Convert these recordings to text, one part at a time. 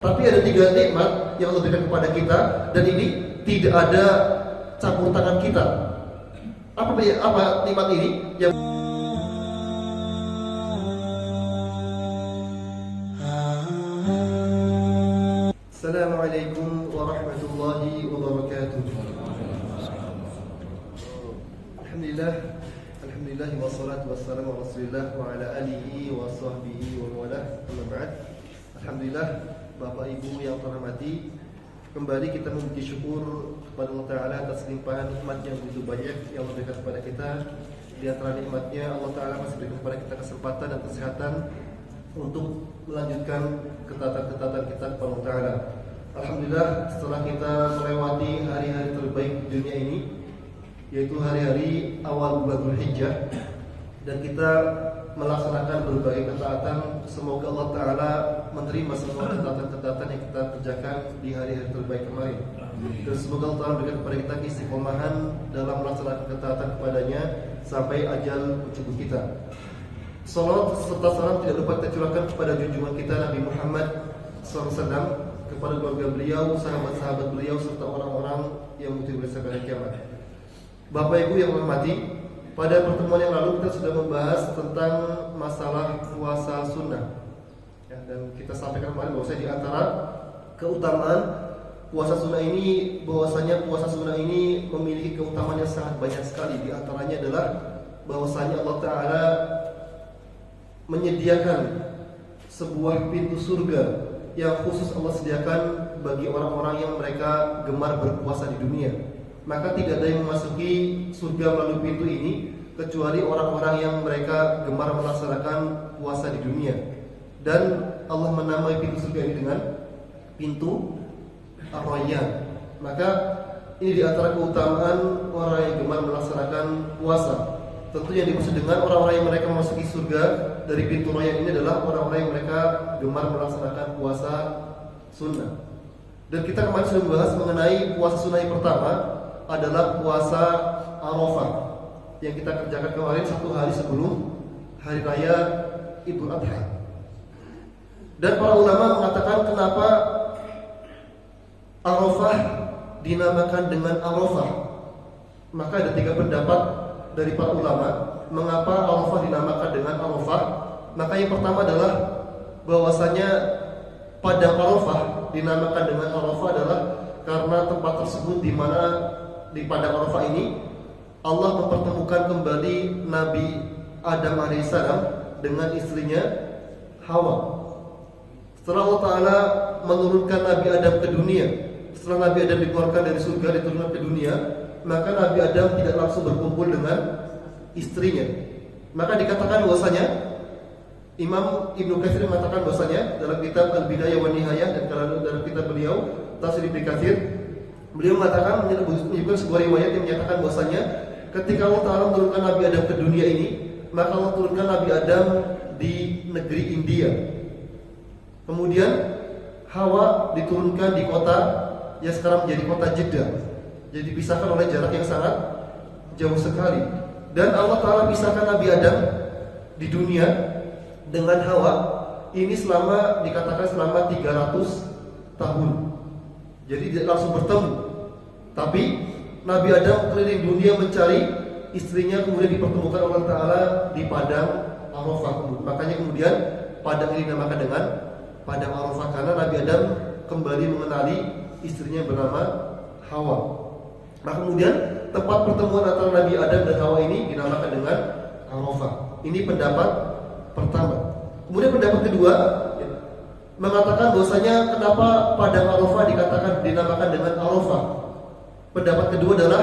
Tapi ada 3 nikmat yang Allah berikan kepada kita, dan ini tidak ada campur tangan kita. Apa nikmat ini? Yang Assalamualaikum warahmatullahi wabarakatuh. Alhamdulillah wassalatu wassalamu ala Rasulillah wa ala alihi wa sahbihi wa wala. Amma ba'd. Alhamdulillah, Bapak Ibu yang terhormati, kembali kita memuji syukur kepada Allah Ta'ala atas limpahan nikmat yang begitu banyak yang Allah berikan kepada kita. Di antara nikmatnya, Allah Ta'ala masih berikan kepada kita kesempatan dan kesehatan untuk melanjutkan ketaatan-ketaatan kita kepada Allah Ta'ala. Alhamdulillah, setelah kita melewati hari-hari terbaik di dunia ini, yaitu hari-hari awal bulan Dzulhijjah, dan kita melaksanakan berbagai ketaatan, semoga Allah Ta'ala menerima semua ketaatan-ketaatan yang kita kerjakan di hari-hari terbaik kemarin. Dan semoga Allah Ta'ala berikan kepada kita istiqomahan dalam melaksanakan ketaatan kepadanya sampai ajal menjemput kita. Salawat serta salam tidak lupa kita curahkan kepada junjungan kita Nabi Muhammad SAW, kepada keluarga beliau, sahabat-sahabat beliau, serta orang-orang yang mengikuti beliau sampai kiamat. Bapak Ibu yang hormati, pada pertemuan yang lalu kita sudah membahas tentang masalah puasa sunnah, ya, dan kita sampaikan kemarin bahwa di antara keutamaan puasa sunnah ini, bahwasanya puasa sunnah ini memiliki keutamaan yang sangat banyak sekali. Di antaranya adalah bahwasanya Allah Ta'ala menyediakan sebuah pintu surga yang khusus Allah sediakan bagi orang-orang yang mereka gemar berpuasa di dunia. Maka tidak ada yang memasuki surga melalui pintu ini kecuali orang-orang yang mereka gemar melaksanakan puasa di dunia. Dan Allah menamai pintu surga ini dengan pintu Ar-Rayyan. Maka ini di antara keutamaan orang yang gemar melaksanakan puasa. Tentu yang dimaksud dengan orang-orang yang mereka memasuki surga dari pintu Rayyan ini adalah orang-orang yang mereka gemar melaksanakan puasa sunnah. Dan kita kemarin sudah membahas mengenai puasa sunnah yang pertama adalah puasa Arafah yang kita kerjakan kemarin 1 hari sebelum hari raya Idul Adha. Dan para ulama mengatakan kenapa Arafah dinamakan dengan Arafah. Maka ada 3 pendapat dari para ulama mengapa Arafah dinamakan dengan Arafah. Maka yang pertama adalah bahwasanya padang Arafah dinamakan dengan Arafah adalah karena tempat tersebut di mana di padang Arafah ini Allah mempertemukan kembali Nabi Adam alaihissalam dengan istrinya Hawa. Setelah Allah Ta'ala menurunkan Nabi Adam ke dunia, setelah Nabi Adam dikeluarkan dari surga diturunkan ke dunia, maka Nabi Adam tidak langsung berkumpul dengan istrinya. Maka dikatakan bahwasanya Imam Ibnu Katsir mengatakan bahwasanya dalam kitab Al-Bidayah wa Nihayah dan dalam kitab beliau Tafsir Ibnu Katsir, beliau mengatakan menyebutkan sebuah riwayat yang menyatakan bahwasanya ketika Allah Ta'ala menurunkan Nabi Adam ke dunia ini, maka Allah turunkan Nabi Adam di negeri India. Kemudian Hawa diturunkan di kota yang sekarang menjadi kota Jeddah. Jadi dipisahkan oleh jarak yang sangat jauh sekali. Dan Allah Ta'ala pisahkan Nabi Adam di dunia dengan Hawa ini selama dikatakan selama 300 tahun. Jadi tidak langsung bertemu. Tapi Nabi Adam keliling dunia mencari istrinya, kemudian dipertemukan Allah Ta'ala di padang Arafah. Makanya kemudian padang ini dinamakan dengan padang Arafah, karena Nabi Adam kembali mengenali istrinya bernama Hawa. Nah kemudian tempat pertemuan antara Nabi Adam dan Hawa ini dinamakan dengan Arafah. Ini pendapat pertama. Kemudian pendapat kedua mengatakan bahwasanya kenapa padang Arafah dinamakan dengan Arafah. Pendapat kedua adalah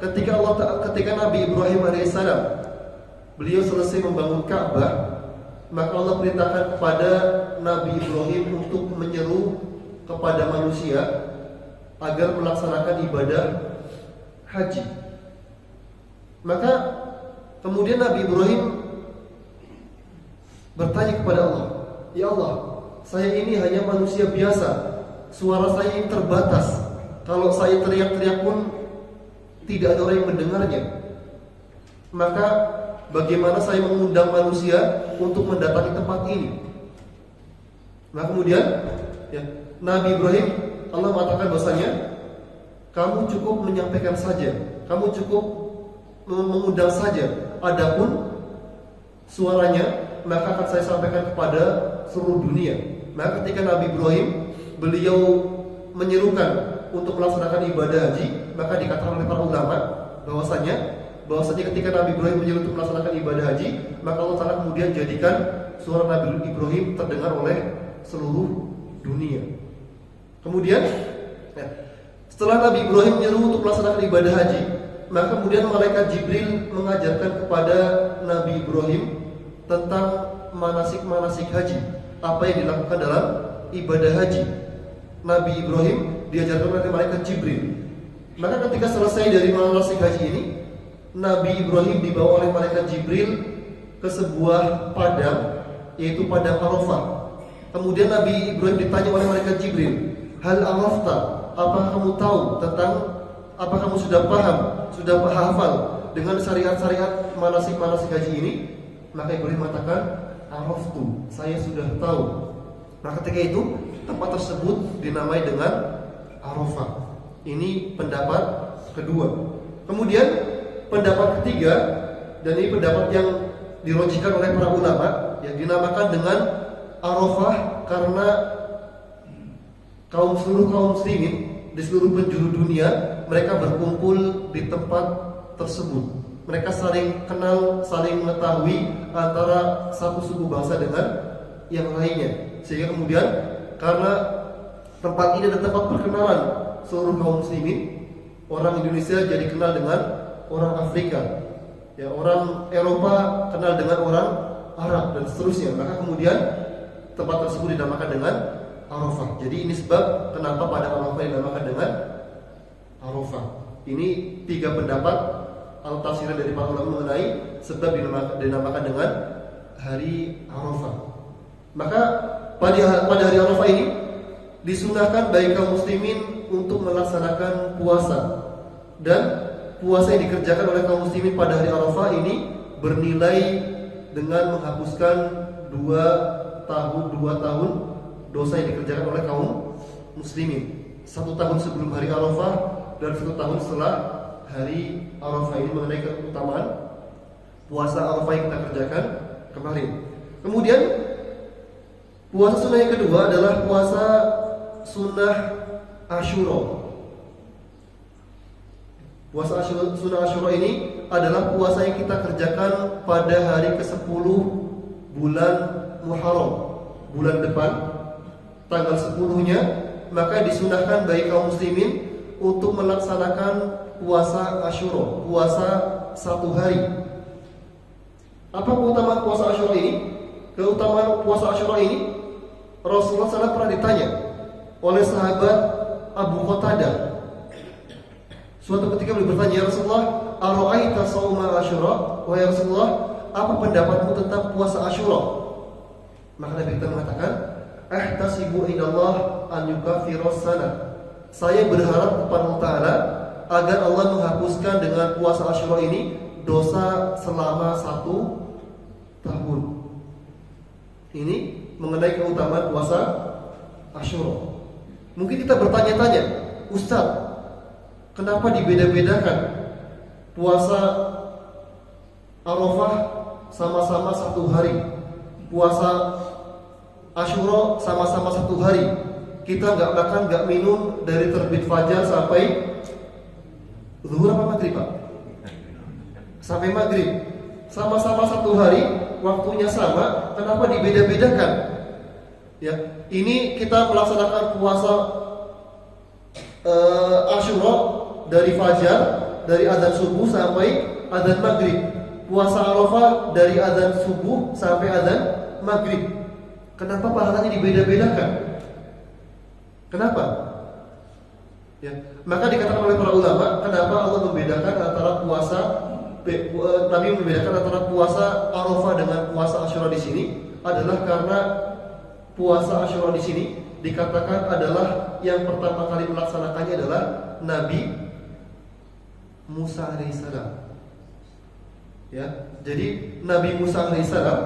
ketika Nabi Ibrahim alaihissalam beliau selesai membangun Ka'bah, maka Allah perintahkan kepada Nabi Ibrahim untuk menyeru kepada manusia agar melaksanakan ibadah haji. Maka kemudian Nabi Ibrahim bertanya kepada Allah, "Ya Allah, saya ini hanya manusia biasa, suara saya ini terbatas. Kalau saya teriak-teriak pun tidak ada orang yang mendengarnya. Maka bagaimana saya mengundang manusia untuk mendatangi tempat ini?" Nah kemudian Nabi Ibrahim, Allah mengatakan bahwasanya kamu cukup menyampaikan saja, kamu cukup mengundang saja. Adapun suaranya maka akan saya sampaikan kepada seluruh dunia. Maka ketika Nabi Ibrahim beliau menyerukan untuk melaksanakan ibadah haji, maka dikatakan oleh para ulama bahwasanya ketika Nabi Ibrahim menyeru untuk melaksanakan ibadah haji, maka Allah Ta'ala kemudian jadikan suara Nabi Ibrahim terdengar oleh seluruh dunia. Kemudian setelah Nabi Ibrahim menyeru untuk melaksanakan ibadah haji, maka kemudian malaikat Jibril mengajarkan kepada Nabi Ibrahim tentang manasik-manasik haji, apa yang dilakukan dalam ibadah haji. Nabi Ibrahim diajarkan oleh malaikat Jibril. Maka ketika selesai dari manasik haji ini, Nabi Ibrahim dibawa oleh malaikat Jibril ke sebuah padang, yaitu padang Arafah. Kemudian Nabi Ibrahim ditanya oleh malaikat Jibril, "Hal arafta? Apakah kamu tahu tentang, apa kamu sudah paham, sudah hafal dengan syariat-syariat manasik-manasik haji ini?" Maka Ibrahim mengatakan, "Araftu, saya sudah tahu." Nah, ketika itu tempat tersebut dinamai dengan Arafah. Ini pendapat kedua. Kemudian pendapat ketiga, dan ini pendapat yang dirojikan oleh para ulama, yang dinamakan dengan Arafah karena seluruh kaum muslimin di seluruh penjuru dunia mereka berkumpul di tempat tersebut. Mereka saling kenal, saling mengetahui antara satu suku bangsa dengan yang lainnya. Sehingga kemudian karena tempat ini adalah tempat perkenalan seluruh kaum muslimin, orang Indonesia jadi kenal dengan orang Afrika, ya, orang Eropa kenal dengan orang Arab dan seterusnya. Maka kemudian tempat tersebut dinamakan dengan Arafah. Jadi ini sebab kenapa pada Arafah dinamakan dengan Arafah. Ini tiga pendapat atau tafsiran dari para ulama mengenai sebab dinamakan dengan hari Arafah. Maka pada hari Arafah ini disunahkan bagi kaum muslimin untuk melaksanakan puasa, dan puasa yang dikerjakan oleh kaum muslimin pada hari Arafah ini bernilai dengan menghapuskan 2 tahun dosa yang dikerjakan oleh kaum muslimin. 1 tahun sebelum hari Arafah dan 1 tahun setelah hari Arafah. Ini mengenai keutamaan puasa Arafah yang kita kerjakan kemarin. Kemudian puasa sunnah yang kedua adalah puasa sunnah Asyura. Puasa sunnah Asyura ini adalah puasa yang kita kerjakan pada hari ke-10 bulan Muharram, bulan depan, tanggal 10-nya. Maka disunahkan bagi kaum muslimin untuk melaksanakan puasa Asyura, puasa 1 hari. Apa keutamaan puasa Asyura ini? Keutamaan puasa Asyura ini, Rasulullah SAW pernah ditanya oleh sahabat Abu Qatadah. Suatu ketika beliau bertanya, "Ya Rasulullah, ara'aita shauma Asyura?" Wahai Rasulullah, apa pendapatmu tentang puasa Asyura? Maka Nabi kita mengatakan, "Ahtasibu indallah an yukaffiras sana." Saya berharap kepada Allah Ta'ala agar Allah menghapuskan dengan puasa Asyura ini dosa selama 1 tahun. Ini mengenai keutamaan puasa Asyura. Mungkin kita bertanya-tanya, "Ustaz, kenapa dibeda-bedakan puasa Arafah sama-sama 1 hari, puasa Asyura sama-sama 1 hari? Kita nggak makan, nggak minum dari terbit fajar sampai zuhur apa maghrib, Pak? Sampai maghrib. Sama-sama 1 hari, waktunya sama. Kenapa dibeda-bedakan? Ya, ini kita melaksanakan puasa Asyura dari fajar, dari azan subuh sampai azan maghrib. Puasa Arafah dari azan subuh sampai azan maghrib. Kenapa pahalanya dibeda-bedakan? Kenapa? Ya, maka dikatakan oleh para ulama, kenapa Allah membedakan antara puasa Nabi membedakan antara puasa Arafah dengan puasa Asyura di sini adalah karena puasa Asyura di sini dikatakan adalah yang pertama kali melaksanakannya adalah Nabi Musa alaihissalam. Ya, jadi Nabi Musa alaihissalam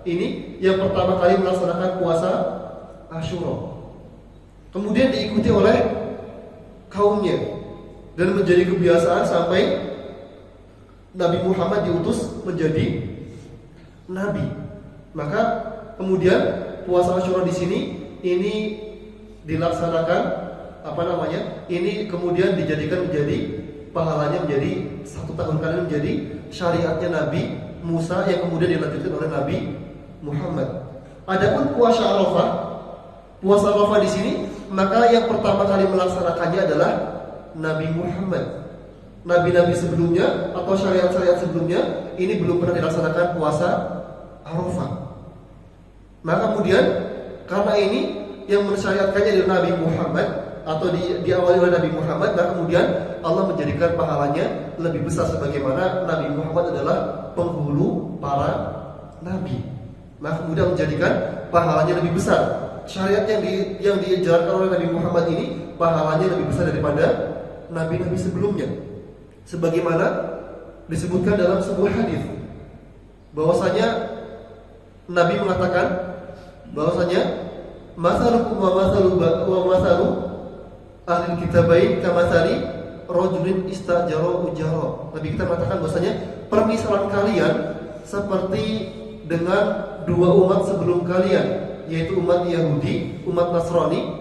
ini yang pertama kali melaksanakan puasa Asyura. kemudian diikuti oleh kaumnya, dan menjadi kebiasaan sampai Nabi Muhammad diutus menjadi nabi. Maka kemudian puasa Asyura di sini ini dilaksanakan ini kemudian dijadikan menjadi pahalanya menjadi 1 tahun kali menjadi syariatnya Nabi Musa yang kemudian dilanjutkan oleh Nabi Muhammad. Adapun puasa Arafah di sini, maka yang pertama kali melaksanakannya adalah Nabi Muhammad. Nabi-nabi sebelumnya atau syariat-syariat sebelumnya ini belum pernah dilaksanakan puasa Arafah. Maka kemudian karena ini yang mensyariatkannya adalah Nabi Muhammad atau diawali oleh Nabi Muhammad, dan kemudian Allah menjadikan pahalanya lebih besar sebagaimana Nabi Muhammad adalah penghulu para nabi. Maka kemudian menjadikan pahalanya lebih besar. Syariat yang diajarkan oleh Nabi Muhammad ini pahalanya lebih besar daripada nabi-nabi sebelumnya. Sebagaimana disebutkan dalam sebuah hadis bahwasanya Nabi mengatakan bahwasanya masalukum wa masalu ahli kitabain kamatsali rajulin istajara ujara. Nabi kita mengatakan bahwasanya permisalan kalian seperti dengan 2 umat sebelum kalian, yaitu umat Yahudi, umat Nasrani,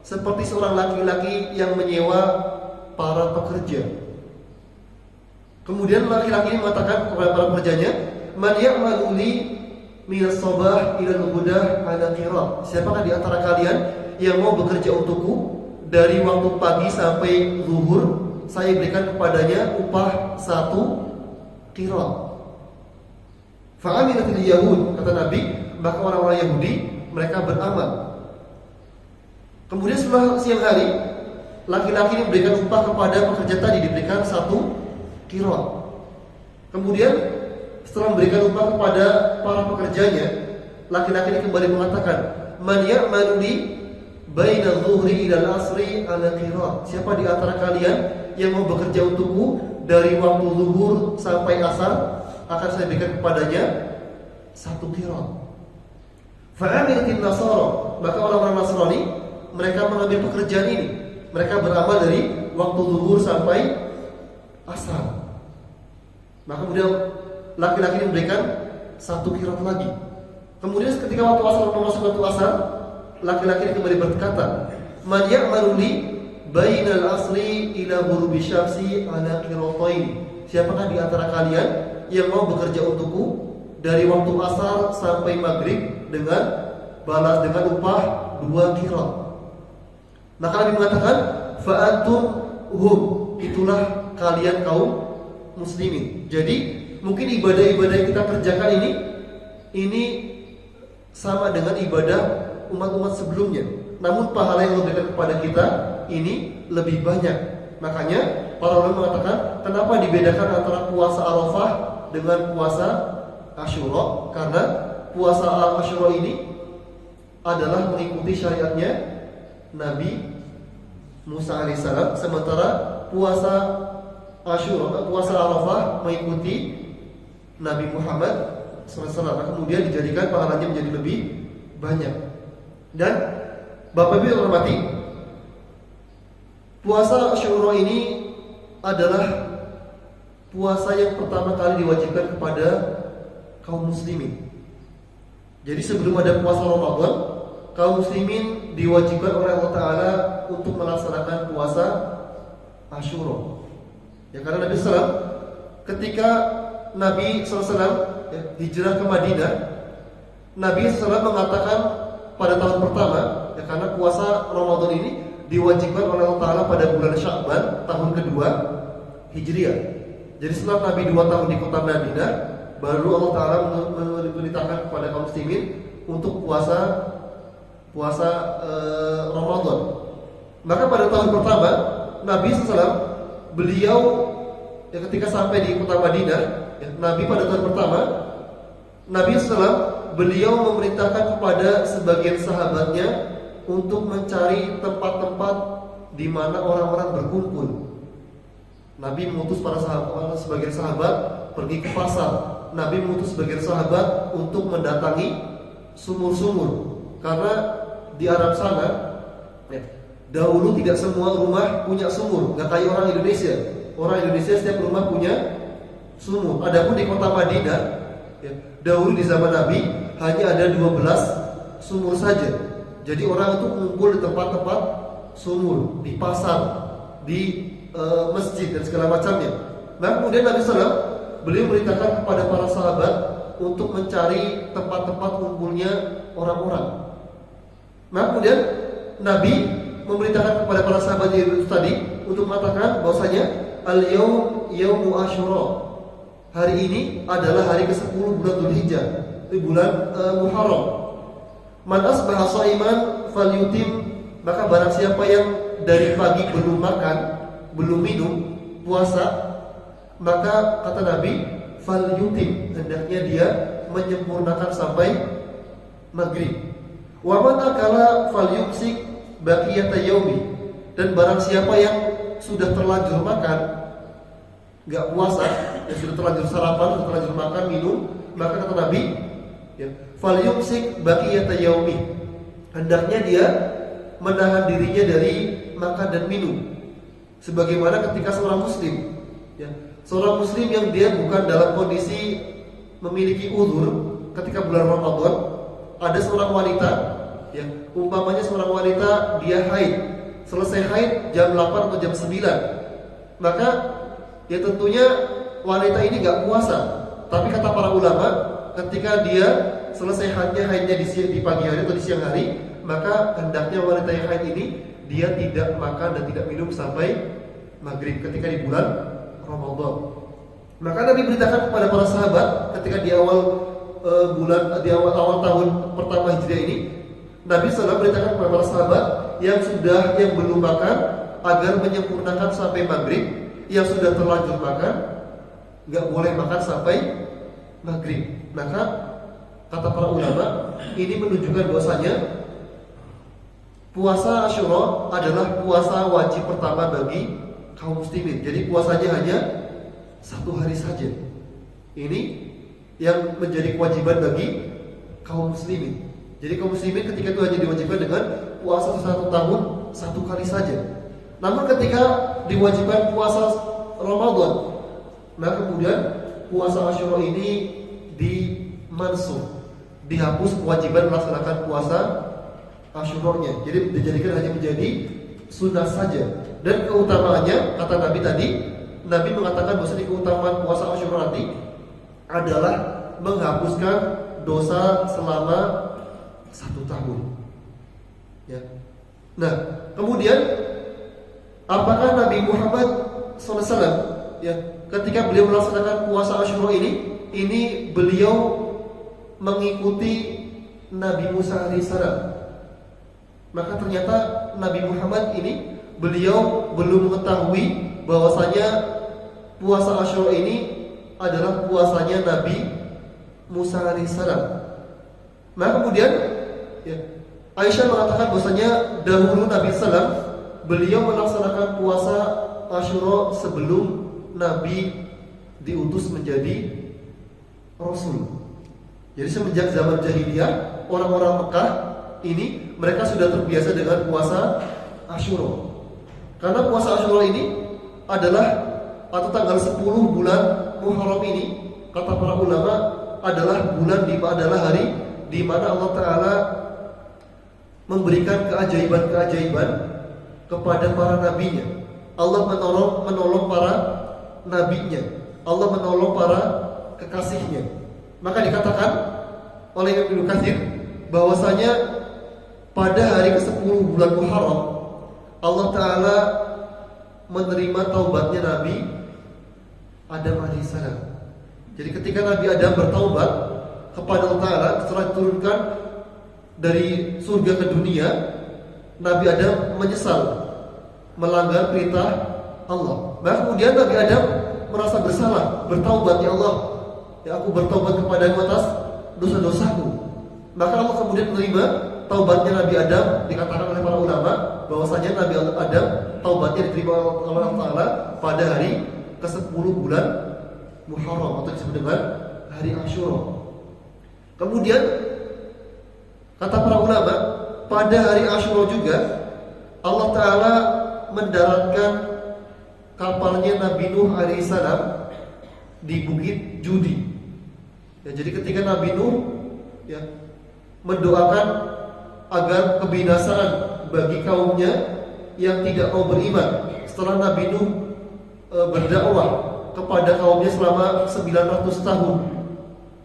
seperti seorang laki-laki yang menyewa para pekerja. Kemudian laki-laki ini mengatakan kepada para pekerjanya, "Man ya'malu li min as-sabah ila al-ghudah ala qirat." Siapakah di antara kalian yang mau bekerja untukku dari waktu pagi sampai zuhur, saya berikan kepadanya upah 1 qirat. Fa'amilatil yahud, kata Nabi, maka orang-orang Yahudi mereka beramal. Kemudian setelah siang hari, laki-laki ini memberikan upah kepada pekerja tadi, diberikan 1 qirat. Kemudian setelah memberikan upah kepada para pekerjanya, laki-laki ini kembali mengatakan, "Man ya'malu li baina dhuhri ila al-'asri ala qirat." Siapa di antara kalian yang mau bekerja untukku dari waktu zuhur sampai asar, akan saya berikan kepadanya 1 qirat. Fa'amilatin nasara, maka orang-orang Nasrani mereka mengambil pekerjaan ini. Mereka beramal dari waktu zuhur sampai asar. Maka kemudian laki-laki ini memberikan 1 qirat lagi. Kemudian ketika waktu asar memasuki waktu asar, laki-laki ini kembali berkata, "Man ya'malu li bainal asri ila ghurubi syamsi ala qiratain." Siapakah di antara kalian yang mau bekerja untukku dari waktu asar sampai maghrib dengan balas dengan upah 2 qirat? Maka Nabi mengatakan, "Fa antum hum." Itulah kalian kaum muslimin. Jadi mungkin ibadah-ibadah yang kita kerjakan ini sama dengan ibadah umat-umat sebelumnya. Namun pahala yang Allah berikan kepada kita ini lebih banyak. Makanya para ulama mengatakan, kenapa dibedakan antara puasa Arafah dengan puasa Asyura? Karena puasa Asyura ini adalah mengikuti syariatnya Nabi Musa alaihissalam, sementara puasa Arafah mengikuti Nabi Muhammad SAW. Kemudian dijadikan pahalanya menjadi lebih banyak. Dan Bapak Ibu yang hormati, puasa Asyura ini adalah puasa yang pertama kali diwajibkan kepada kaum muslimin. Jadi sebelum ada puasa Ramadan, kaum muslimin diwajibkan oleh Allah Ta'ala untuk melaksanakan puasa Asyura. Ya, karena Nabi SAW ketika Nabi SAW hijrah ke Madinah, Nabi SAW mengatakan pada tahun pertama, ya, karena puasa Ramadan ini diwajibkan oleh Allah Ta'ala pada bulan Sya'ban tahun kedua Hijriah. Jadi setelah Nabi 2 tahun di kota Madinah, baru Allah Ta'ala memerintahkan kepada kaum muslimin untuk puasa Ramadan. Maka pada tahun pertama Nabi SAW beliau ketika sampai di kota Madinah, Nabi pada tahun pertama Nabi SAW beliau memerintahkan kepada sebagian sahabatnya untuk mencari tempat-tempat di mana orang-orang berkumpul. Nabi mengutus para sahabat, sebagian sahabat pergi ke pasar. Nabi mengutus sebagian sahabat untuk mendatangi sumur-sumur, karena di Arab sana Ya. Dahulu tidak semua rumah punya sumur, nggak kayak orang Indonesia. Orang Indonesia setiap rumah punya sumur. Adapun di kota Madinah, ya, dahulu di zaman Nabi hanya ada 12 sumur saja. Jadi orang itu kumpul di tempat-tempat sumur, di pasar, di masjid dan segala macamnya. Nah kemudian Nabi SAW beliau merintahkan kepada para sahabat untuk mencari tempat-tempat kumpulnya orang-orang. Nah kemudian Nabi memerintahkan kepada para sahabat itu tadi untuk mengatakan bahwasanya al-yaum yaumu Asyura. Hari ini adalah hari ke-10 bulan Dzulhijjah, di bulan Muharram. Man asbaha shaiman falyutim, maka barang siapa yang dari pagi belum makan, belum minum, puasa, maka kata Nabi falyutim, hendaknya dia menyempurnakan sampai maghrib. Wa man akala falyumsik baqiyata yaumi, dan barang siapa yang sudah terlanjur makan, enggak puasa, yang sudah terlanjur sarapan, sudah terlanjur makan, minum, maka kata Nabi, ya, falyumsik baqiyata yaumi, hendaknya dia menahan dirinya dari makan dan minum. Sebagaimana ketika seorang muslim, ya, seorang muslim yang dia bukan dalam kondisi memiliki uzur ketika bulan Ramadan, ada seorang wanita, ya, umpamanya seorang wanita dia haid, selesai haid jam 8 atau jam 9, maka ya tentunya wanita ini nggak puasa. Tapi kata para ulama, ketika dia selesai haidnya di pagi hari atau di siang hari, maka hendaknya wanita yang haid ini dia tidak makan dan tidak minum sampai maghrib ketika di bulan Ramadan. Maka Nabi beritakan kepada para sahabat ketika di awal awal tahun pertama Hijriah ini, Nabi SAW beritakan kepada para sahabat yang belum makan agar menyempurnakan sampai maghrib, yang sudah terlanjur makan nggak boleh makan sampai maghrib. Maka kata para ulama, ini menunjukkan bahwasanya puasa Asyura adalah puasa wajib pertama bagi kaum muslimin. Jadi puasanya hanya 1 hari saja. Ini yang menjadi kewajiban bagi kaum muslimin. Jadi kaum muslimin ketika itu hanya diwajibkan dengan puasa 1 tahun 1 kali saja. Namun ketika diwajibkan puasa Ramadan, maka kemudian puasa Asyura ini dimansuh, dihapus kewajiban melaksanakan puasa Asyuranya. Jadi dijadikan hanya menjadi sunnah saja. Dan keutamaannya, kata Nabi tadi, Nabi mengatakan bahwa keutamaan puasa Asyura nanti adalah menghapuskan dosa selama 1 tahun. Ya. Nah, kemudian apakah Nabi Muhammad SAW, ya, ketika beliau melaksanakan puasa Asyura ini beliau mengikuti Nabi Musa alaihissalam? Maka ternyata Nabi Muhammad ini beliau belum mengetahui bahwasanya puasa Asyura ini adalah puasanya Nabi Musa alaihissalam. Maka kemudian, ya, Aisyah mengatakan bahwasanya dahulu Nabi SAW beliau melaksanakan puasa Asyura sebelum Nabi diutus menjadi Rasul. Jadi semenjak zaman jahiliyah, orang-orang Mekah ini mereka sudah terbiasa dengan puasa Asyura. Karena puasa Asyura ini adalah atau tanggal 10 bulan Muharram ini, kata para ulama, adalah hari di mana Allah Ta'ala memberikan keajaiban-keajaiban kepada para nabinya. Allah menolong para nabinya. Allah menolong para kekasihnya. Maka dikatakan oleh Ibnu Katsir bahwasanya pada hari ke-10 bulan Muharram Allah Ta'ala menerima taubatnya Nabi Adam alaihissalam. Jadi ketika Nabi Adam bertaubat kepada Allah Ta'ala setelah diturunkan dari surga ke dunia, Nabi Adam menyesal melanggar perintah Allah. Maka kemudian Nabi Adam merasa bersalah, bertaubat, ya Allah, ya aku bertaubat kepadamu atas dosa-dosaku. Maka Allah kemudian menerima taubatnya Nabi Adam. Dikatakan oleh para ulama bahwasanya Nabi Adam taubatnya diterima oleh Allah Ta'ala pada hari ke-10 bulan Muharram atau disebut dengan hari Asyura. Kemudian kata para ulama, pada hari Asyura juga Allah Ta'ala mendaratkan kapalnya Nabi Nuh alaihissalam di Bukit Judi. Ya, jadi ketika Nabi Nuh ya, mendoakan agar kebinasaan bagi kaumnya yang tidak mau beriman setelah Nabi Nuh berdakwah kepada kaumnya selama 900 tahun,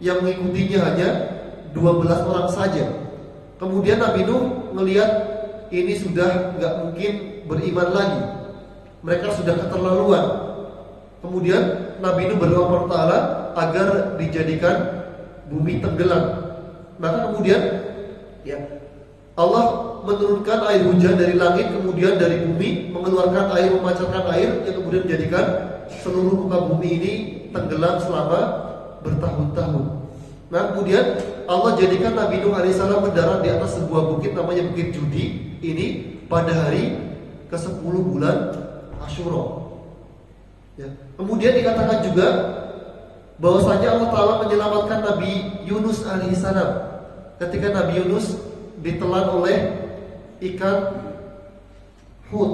yang mengikutinya hanya 12 orang saja. Kemudian Nabi Nuh melihat ini sudah nggak mungkin beriman lagi, mereka sudah keterlaluan. Kemudian Nabi Nuh berdoa kepada Ta'ala agar dijadikan bumi tenggelam. Maka kemudian ya, Allah menurunkan air hujan dari langit, kemudian dari bumi mengeluarkan air, memancarkan air yang kemudian menjadikan seluruh muka bumi ini tenggelam selama bertahun-tahun. Nah kemudian Allah jadikan Nabi Nuh alaihissalam mendarat di atas sebuah bukit namanya Bukit Judi ini pada hari ke-10 bulan Asyura. Ya. Kemudian dikatakan juga bahwasanya Allah Ta'ala menyelamatkan Nabi Yunus alaihissalam ketika Nabi Yunus ditelan oleh ikan Hud.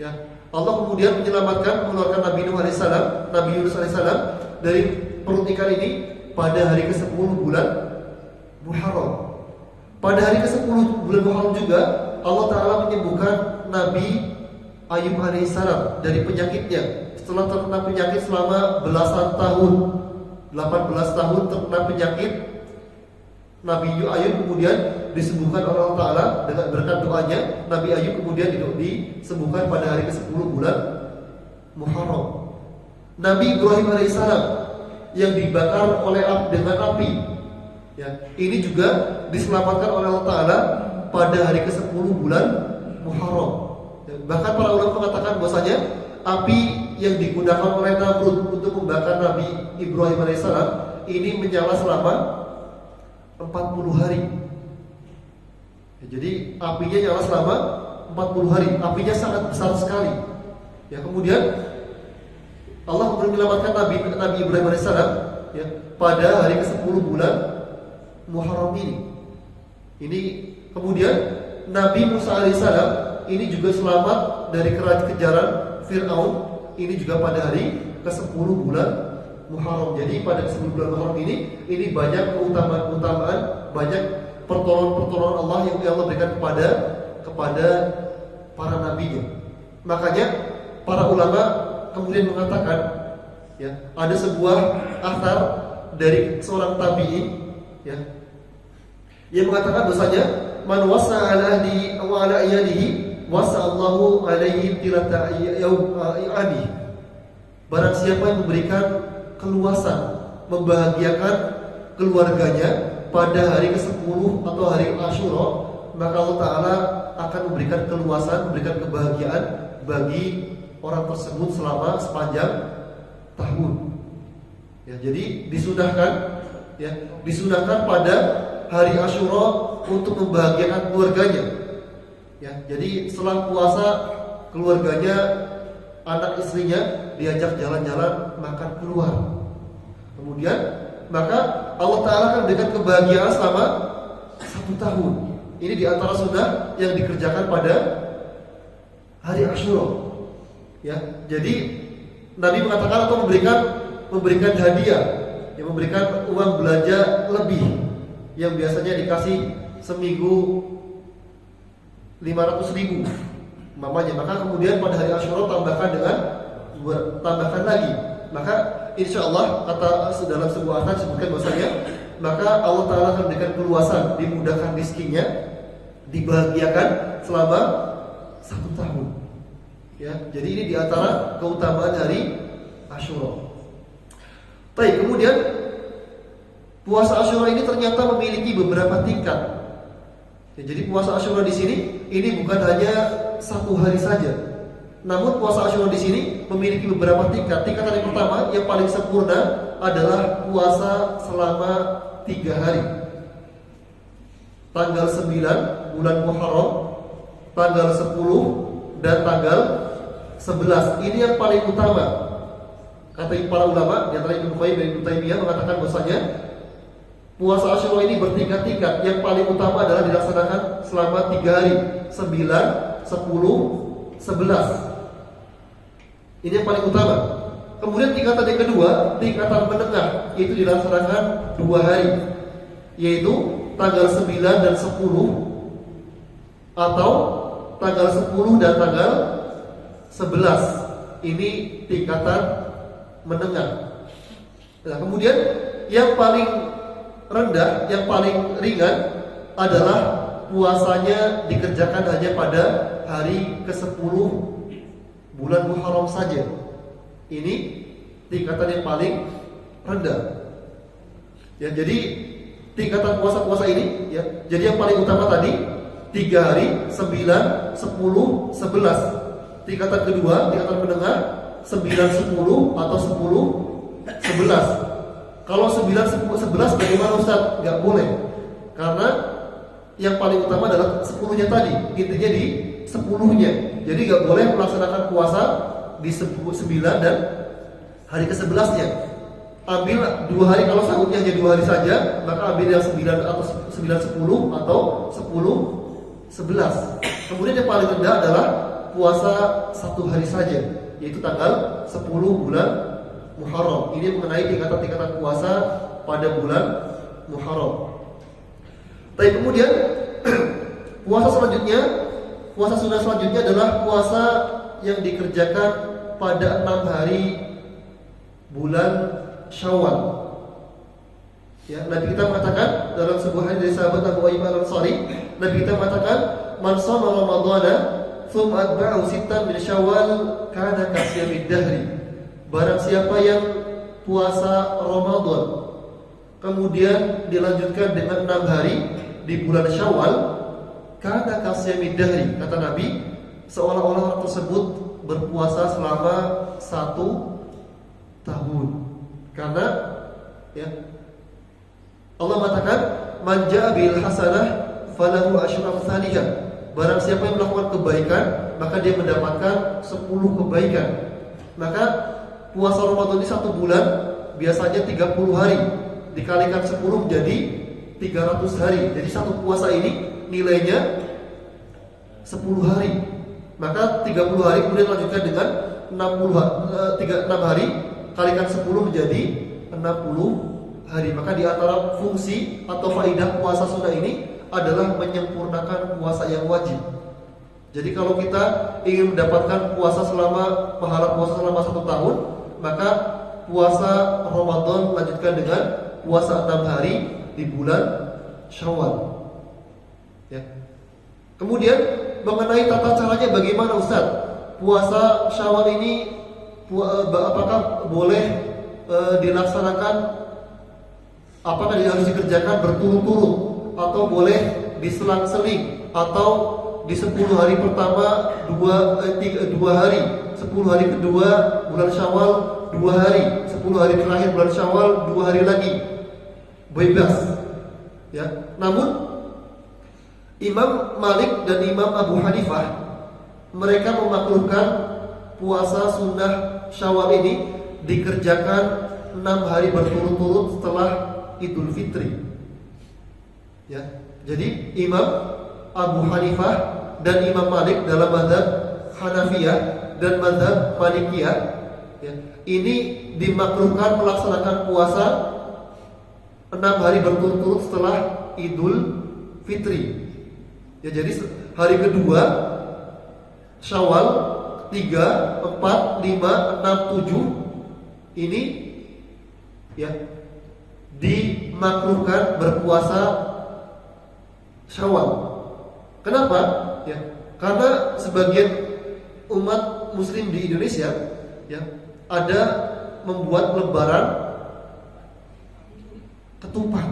Ya. Allah kemudian menyelamatkan, mengeluarkan Nabi Nuh alaihissalam, Nabi Yunus alaihissalam dari perut ikan ini pada hari ke-10 bulan Muharram. Pada hari ke-10 bulan Muharram juga Allah Ta'ala menyembuhkan Nabi Ayub alaihissalam dari penyakitnya. Setelah terkena penyakit selama belasan tahun, 18 tahun terkena penyakit, Nabi Ayub kemudian disembuhkan oleh Allah Ta'ala dengan berkat doanya. Nabi Ayub kemudian disembuhkan pada hari ke-10 bulan Muharram. Nabi Ibrahim alaihissalam yang dibakar oleh dengan api, ya, ini juga diselamatkan oleh Allah Ta'ala pada hari ke-10 bulan Muharram. Bahkan para ulama mengatakan bahwasanya api yang digunakan oleh Namrud untuk membakar Nabi Ibrahim alaihissalam ini menyala selama 40 hari. Ya, jadi apinya nyala selama 40 hari. Apinya sangat besar sekali. Ya, kemudian Allah menyelamatkan Nabi Ibrahim alaihissalam ya, pada hari ke-10 bulan Muharram ini. Ini kemudian Nabi Musa alaihissalam ini juga selamat dari kejaran Fir'aun. Ini juga pada hari ke-10 bulan Muharram. Jadi pada ke-10 bulan Muharram ini banyak keutamaan, banyak pertolongan Allah yang Allah berikan kepada para nabinya. Makanya para ulama kemudian mengatakan, ya, ada sebuah athar dari seorang tabi'in, ya, yang mengatakan bahwasanya man wasa ala ahli wa ala iyalihi wasa'allahu alaihi tilata i'ani. Barang siapa yang memberikan keluasan, membahagiakan keluarganya pada hari ke-10 atau hari Asyura, maka Allah Ta'ala akan memberikan keluasan, memberikan kebahagiaan bagi orang tersebut selama sepanjang tahun. Ya, jadi disunahkan pada hari Asyura untuk membahagiakan keluarganya. Ya, jadi setelah puasa keluarganya, anak istrinya diajak jalan-jalan, makan keluar. Kemudian maka Allah Ta'ala akan memberikan kebahagiaan selama 1 tahun. Ini diantara sunnah yang dikerjakan pada hari Asyura. Ya, jadi Nabi mengatakan atau memberikan hadiah, yang memberikan uang belanja lebih yang biasanya dikasih seminggu 500.000 mamanya, maka kemudian pada hari Asyura tambahkan lagi. Maka insya Allah kata dalam sebuah ayat disebutkan bahwasanya maka Allah Ta'ala akan memberikan keluasan, dimudahkan rizkinya, dibahagiakan selama 1 tahun. Ya, jadi ini diantara keutamaan hari Asyura. Baik, kemudian puasa Asyura ini ternyata memiliki beberapa tingkat. Ya, jadi puasa Asyura di sini ini bukan hanya 1 hari saja. Namun puasa Asyura di sini memiliki beberapa tingkat. Tingkatan yang pertama yang paling sempurna adalah puasa selama 3 hari. Tanggal 9 bulan Muharram, tanggal 10 dan tanggal 11. Ini yang paling utama. Kata para ulama, di antara Ibnu Qayyim dan Ibnu Taimiyah mengatakan bahwasanya puasa Asyura ini bertingkat-tingkat. Yang paling utama adalah dilaksanakan selama 3 hari, 9, 10 10, 11. Ini yang paling utama. Kemudian tingkatan yang kedua, tingkatan menengah, yaitu dilaksanakan 2 hari, yaitu tanggal 9 dan 10, atau tanggal 10 dan tanggal 11. Ini tingkatan menengah. Nah, kemudian yang paling rendah, yang paling ringan adalah puasanya dikerjakan hanya pada hari ke-10 bulan Muharram saja. Ini tingkatan yang paling rendah. Ya, jadi tingkatan puasa-puasa ini, ya. Jadi yang paling utama tadi 3 hari, 9, 10, 11. Tingkatan kedua, tingkatan menengah 9, 10 atau 10, 11. Kalau 9, 10, 11 bagaimana Ustaz? Gak boleh. Karena yang paling utama adalah 10-nya tadi. Intinya di 10-nya. Jadi gak boleh melaksanakan puasa di 9 dan hari ke-11-nya. Ambil 2 hari, kalau sahurnya hanya 2 hari saja, maka ambil yang 9 atau 9, 10 atau 10, 11. Kemudian yang paling rendah adalah puasa 1 hari saja, yaitu tanggal 10 bulan Muharram. Ini mengenai tingkatan-tingkatan puasa pada bulan Muharram. Tapi kemudian puasa selanjutnya, puasa sunnah selanjutnya adalah puasa yang dikerjakan pada 6 hari bulan Syawal. Ya, Nabi kita mengatakan dalam sebuah hadis dari sahabat Abu Ayyub Al-Ansari, Nabi kita mengatakan, "Man shoma Ramadhana tsumma atba'ahu sittan min Syawal kana kasiyamid dahri." Barang siapa yang puasa Ramadan kemudian dilanjutkan dengan 6 hari di bulan Syawal, kana kasiyamid dahri, kata Nabi, seolah-olah orang tersebut berpuasa selama 1 tahun. Karena ya, Allah mengatakan, "Man ja'a bil hasanah falahu asyru amsalihah." Barang siapa yang melakukan kebaikan, maka dia mendapatkan 10 kebaikan. Maka puasa Ramadan ini 1 bulan biasanya 30 hari, dikalikan 10 menjadi 300 hari. Jadi 1 puasa ini nilainya 10 hari. Maka 30 hari kemudian lanjutkan dengan 6 hari, kalikan 10 menjadi 60 hari. Maka di antara fungsi atau faidah puasa sunnah ini adalah menyempurnakan puasa yang wajib. Jadi kalau kita ingin mendapatkan pahala puasa selama 1 tahun, maka puasa Ramadan lanjutkan dengan puasa 6 hari di bulan Syawal. Ya. Kemudian mengenai tata caranya bagaimana Ustaz? Puasa Syawal ini apakah boleh dilaksanakan, apakah harus dikerjakan berturut-turut, atau boleh diselang-seling, atau di 10 hari pertama 2 hari, 10 hari kedua bulan Syawal 2 hari, 10 hari terakhir bulan Syawal 2 hari lagi. Bebas. Ya. Namun Imam Malik dan Imam Abu Hanifah mereka memakruhkan puasa sunnah Syawal ini dikerjakan 6 hari berturut-turut setelah Idul Fitri. Ya. Jadi Imam Abu Hanifah dan Imam Malik dalam mazhab Hanafiyah dan mazhab Malikiyah, ya, ini dimakruhkan melaksanakan puasa 6 hari berturut-turut setelah Idul Fitri. Ya, jadi hari kedua Syawal 3, 4, 5, 6, 7 ini ya dimakruhkan berpuasa Syawal. Kenapa? Ya, karena sebagian umat muslim di Indonesia ya ada membuat lebaran ketupat.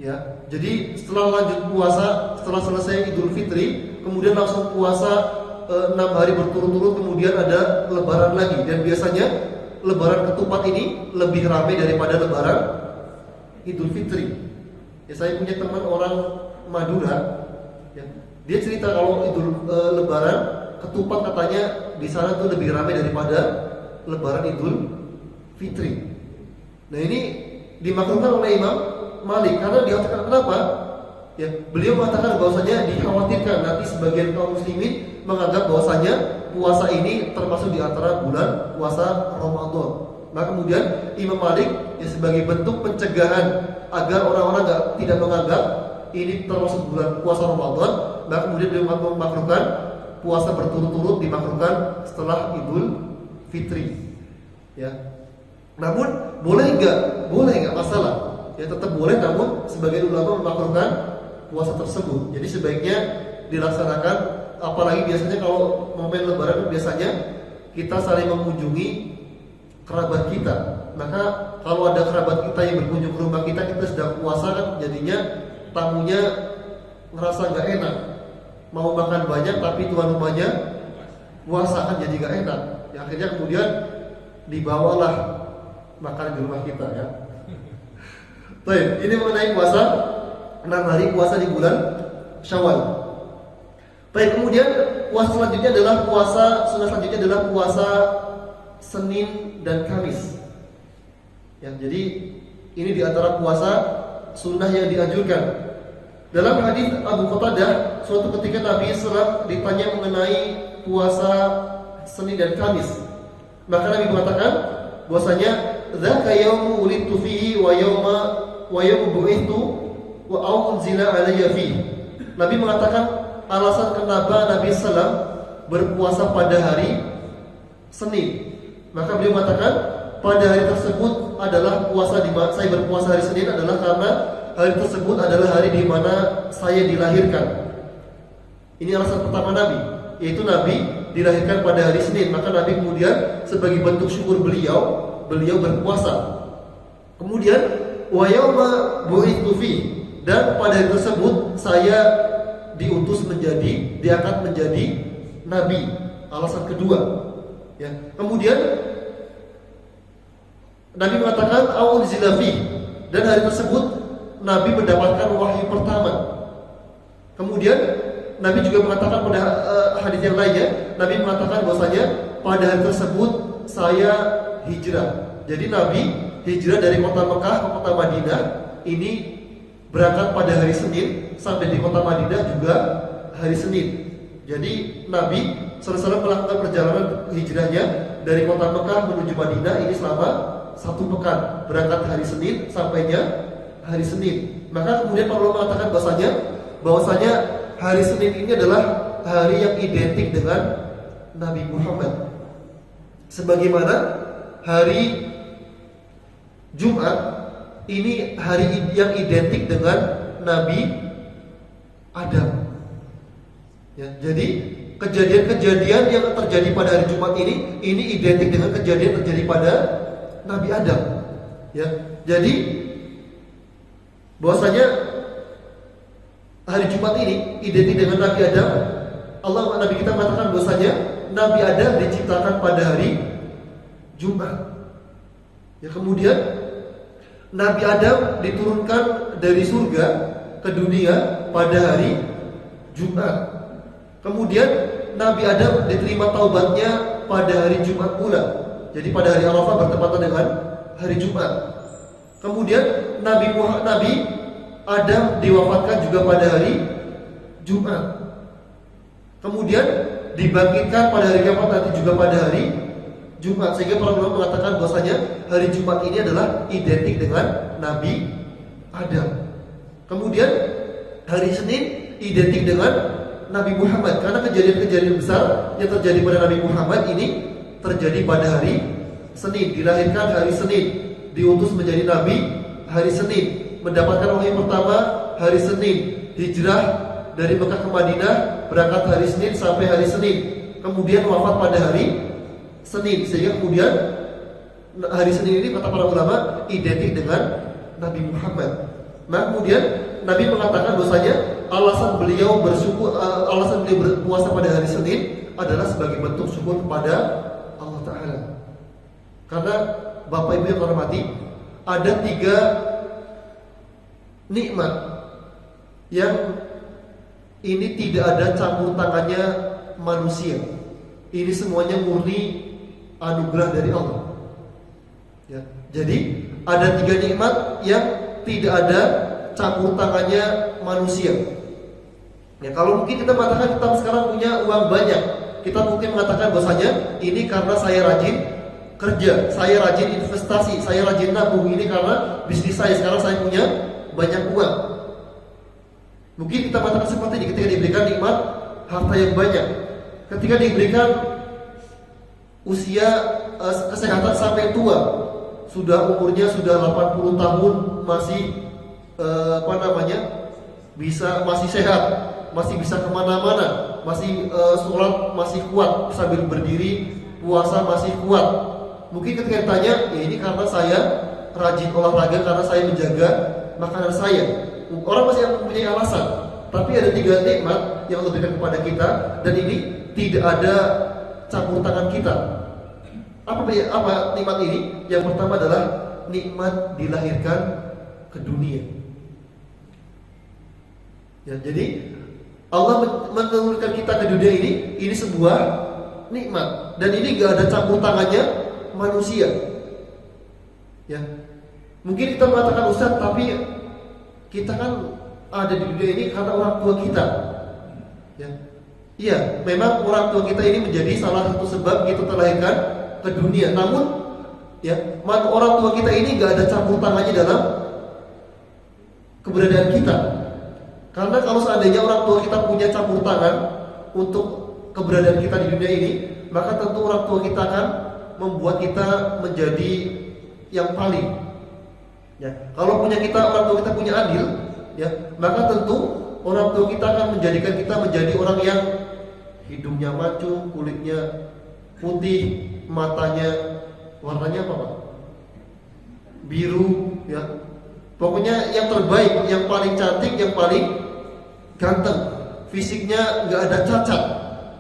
Ya, jadi setelah lanjut puasa, setelah selesai Idul Fitri, kemudian langsung puasa 6 hari berturut-turut, kemudian ada lebaran lagi. Dan biasanya lebaran ketupat ini lebih ramai daripada lebaran Idul Fitri. Ya, saya punya teman orang Madura, ya, dia cerita kalau lebaran ketupat katanya di sana tuh lebih ramai daripada lebaran Idul Fitri. Nah, ini dimakruhkan oleh Imam Malik karena dikatakan kenapa? Ya, beliau mengatakan bahwasanya dikhawatirkan nanti sebagian kaum muslimin menganggap bahwasanya puasa ini termasuk di antara bulan puasa Ramadan. Maka kemudian Imam Malik ya sebagai bentuk pencegahan agar orang-orang tidak menganggap ini termasuk bulan puasa Ramadan, maka kemudian beliau memakruhkan puasa berturut-turut dimakruhkan setelah Idul Fitri. Ya. Namun boleh nggak masalah. Ya tetap boleh, namun sebagian ulama memakruhkan puasa tersebut. Jadi sebaiknya dilaksanakan, apalagi biasanya kalau momen Lebaran biasanya kita saling mengunjungi kerabat kita. Maka kalau ada kerabat kita yang berkunjung ke rumah kita sedang puasa kan jadinya tamunya ngerasa nggak enak. Mau makan banyak tapi tuan rumahnya puasa kan jadi nggak enak. Ya, akhirnya kemudian dibawalah makan di rumah kita ya. Baik, ini mengenai puasa 6 hari puasa di bulan Syawal. Baik, kemudian puasa selanjutnya adalah puasa Senin dan Kamis. Ya, jadi ini di antara puasa sunnah yang dianjurkan. Dalam hadis Abu Qatadah, suatu ketika Nabi SAW ditanya mengenai puasa Senin dan Kamis, maka Nabi mengatakan bahwasanya dzaka yaumu wulidtu fihi wa yaumu bu'ithu wa unzila alayya fihi. Nabi mengatakan alasan kenapa Nabi SAW berpuasa pada hari Senin. Maka beliau mengatakan pada hari tersebut adalah puasa di mana saya berpuasa hari Senin adalah karena hari tersebut adalah hari di mana saya dilahirkan. Ini alasan pertama Nabi, yaitu Nabi dilahirkan pada hari Senin. Maka Nabi kemudian sebagai bentuk syukur beliau berpuasa. Kemudian wa yauma bu'itsu fi, dan pada hari tersebut saya diangkat menjadi nabi. Alasan kedua. Ya. Kemudian Nabi mengatakan aunzila fi, dan hari tersebut Nabi mendapatkan wahyu pertama. Kemudian Nabi juga mengatakan pada hadis yang lainnya, Nabi mengatakan bahwasanya pada hari tersebut saya hijrah. Jadi Nabi hijrah dari kota Mekah ke kota Madinah ini berangkat pada hari Senin, sampai di kota Madinah juga hari Senin. Jadi Nabi SAW melakukan perjalanan hijrahnya dari kota Mekah menuju Madinah ini selama 1 pekan, berangkat hari Senin sampainya hari Senin. Maka kemudian para ulama mengatakan bahwasanya hari Senin ini adalah hari yang identik dengan Nabi Muhammad, sebagaimana hari Jumat ini hari yang identik dengan Nabi Adam. Ya, jadi kejadian-kejadian yang terjadi pada hari Jumat ini identik dengan kejadian terjadi pada Nabi Adam. Ya, jadi bahwasanya hari Jumat ini identik dengan Nabi Adam. Nabi kita mengatakan bahwasanya Nabi Adam diciptakan pada hari Jumat. Ya, kemudian Nabi Adam diturunkan dari surga ke dunia pada hari Jumat. Kemudian Nabi Adam diterima taubatnya pada hari Jumat pula. Jadi pada hari Arafah bertepatan dengan hari Jumat. Kemudian Nabi Adam diwafatkan juga pada hari Jumat. Kemudian dibangkitkan pada hari kiamat nanti juga pada hari Jumat. Sehingga para ulama mengatakan bahwasanya hari Jumat ini adalah identik dengan Nabi Adam. Kemudian hari Senin identik dengan Nabi Muhammad, karena kejadian-kejadian besar yang terjadi pada Nabi Muhammad ini terjadi pada hari Senin. Dilahirkan hari Senin, diutus menjadi Nabi hari Senin, mendapatkan wahyu pertama hari Senin, hijrah dari Mekah ke Madinah berangkat hari Senin sampai hari Senin, kemudian wafat pada hari Senin. Sehingga kemudian hari Senin ini kata para ulama identik dengan Nabi Muhammad. Nah kemudian Nabi mengatakan bahwasanya alasan beliau berpuasa pada hari Senin adalah sebagai bentuk syukur kepada Allah Ta'ala. Karena Bapak Ibu yang hormati, ada 3 nikmat yang ini tidak ada campur tangannya manusia. Ini semuanya murni anugerah dari Allah. Ya. Jadi ada 3 nikmat yang tidak ada campur tangannya manusia. Ya, kalau mungkin kita mengatakan kita sekarang punya uang banyak, kita mungkin mengatakan bahwasanya ini karena saya rajin kerja, saya rajin investasi, saya rajin nabung, ini karena bisnis saya sekarang saya punya banyak uang. Mungkin kita mengatakan seperti ini ketika diberikan nikmat harta yang banyak, ketika diberikan usia kesehatan sampai tua, sudah umurnya sudah 80 tahun masih masih sehat, masih bisa kemana-mana, masih sholat masih kuat sambil berdiri, puasa masih kuat. Mungkin ketika ditanya, ya ini karena saya rajin olahraga, karena saya menjaga makanan saya. Orang masih mempunyai alasan. Tapi ada 3 nikmat yang Allah berikan kepada kita, dan ini tidak ada campur tangan kita. Apa nikmat ini? Yang pertama adalah nikmat dilahirkan ke dunia. Ya, jadi Allah menurunkan kita ke dunia ini sebuah nikmat, dan ini gak ada campur tangannya manusia. Ya, mungkin kita mengatakan Ustaz, tapi kita kan ada di dunia ini karena orang tua kita. Ya, iya, memang orang tua kita ini menjadi salah satu sebab kita terlahirkan ke dunia. Namun, ya, orang tua kita ini gak ada campur tangannya dalam keberadaan kita. Karena kalau seandainya orang tua kita punya campur tangan untuk keberadaan kita di dunia ini, maka tentu orang tua kita akan membuat kita menjadi yang paling. Ya, kalau orang tua kita punya adil, ya, maka tentu orang tua kita akan menjadikan kita menjadi orang yang hidungnya mancung, kulitnya putih, matanya warnanya apa Pak? Biru, ya. Pokoknya yang terbaik, yang paling cantik, yang paling ganteng, fisiknya nggak ada cacat.